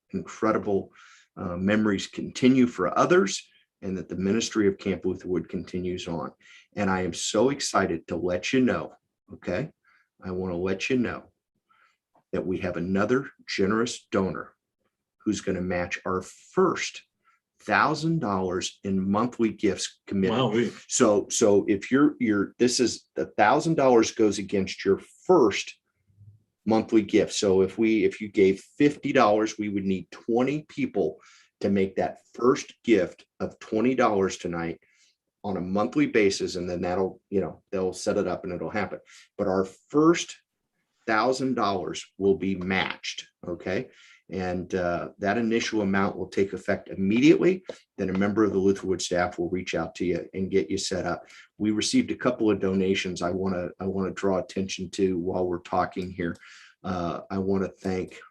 memories continue for others, and that the ministry of Camp Lutherwood continues on. And I am so excited to let you know, okay? I want to let you know that we have another generous donor who's going to match our first $1,000 in monthly gifts commitment. Wow. So if this is $1,000 goes against your first monthly gift. So if you gave $50, we would need 20 people to make that first gift of $20 tonight on a monthly basis, and then they'll set it up and it'll happen. But our first $1,000 will be matched, okay? And that initial amount will take effect immediately. Then a member of the Lutherwood staff will reach out to you and get you set up. We received a couple of donations I want to draw attention to while we're talking here. I want to thank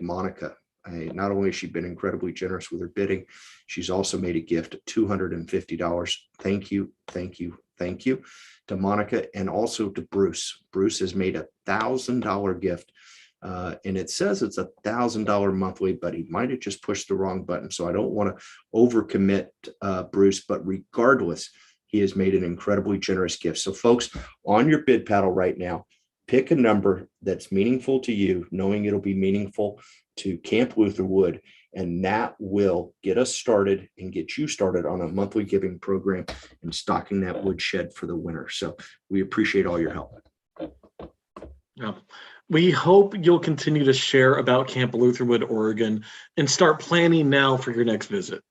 Monica. Not only has she been incredibly generous with her bidding, she's also made a gift of $250. Thank you to Monica, and also to Bruce. Bruce has made $1,000 gift. And it says it's $1,000 monthly, but he might have just pushed the wrong button. So I don't want to overcommit Bruce, but regardless, he has made an incredibly generous gift. So folks, on your bid paddle right now, pick a number that's meaningful to you, knowing it'll be meaningful to Camp Lutherwood, and that will get us started and get you started on a monthly giving program and stocking that woodshed for the winter. So we appreciate all your help. Yeah. We hope you'll continue to share about Camp Lutherwood, Oregon, and start planning now for your next visit.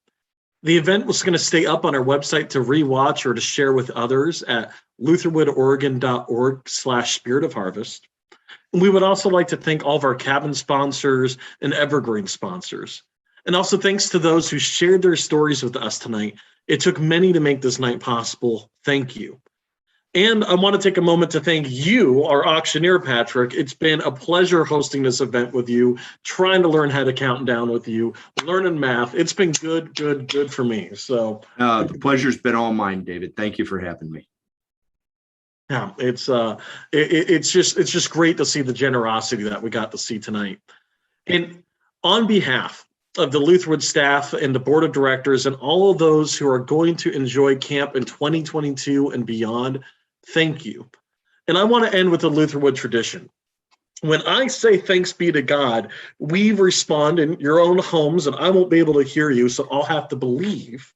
The event was going to stay up on our website to rewatch or to share with others at lutherwoodoregon.org/spiritofharvest. And we would also like to thank all of our cabin sponsors and evergreen sponsors. And also thanks to those who shared their stories with us tonight. It took many to make this night possible. Thank you. And I want to take a moment to thank you, our auctioneer, Patrick. It's been a pleasure hosting this event with you, trying to learn how to count down with you, learning math. It's been good for me. So the pleasure's been all mine, David. Thank you for having me. Yeah, it's just great to see the generosity that we got to see tonight. And on behalf of the Lutherwood staff and the board of directors and all of those who are going to enjoy camp in 2022 and beyond, thank you. And I want to end with the Lutherwood tradition. When I say thanks be to God, we respond in your own homes, and I won't be able to hear you, so I'll have to believe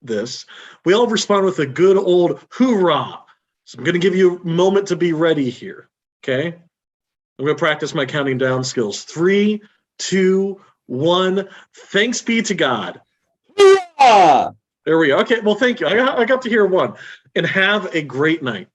this. We all respond with a good old hoorah. So I'm going to give you a moment to be ready here, okay? I'm going to practice my counting down skills. 3, 2, 1. Thanks be to God. Yeah. There we go. Okay, well, thank you. I got to hear one. And have a great night.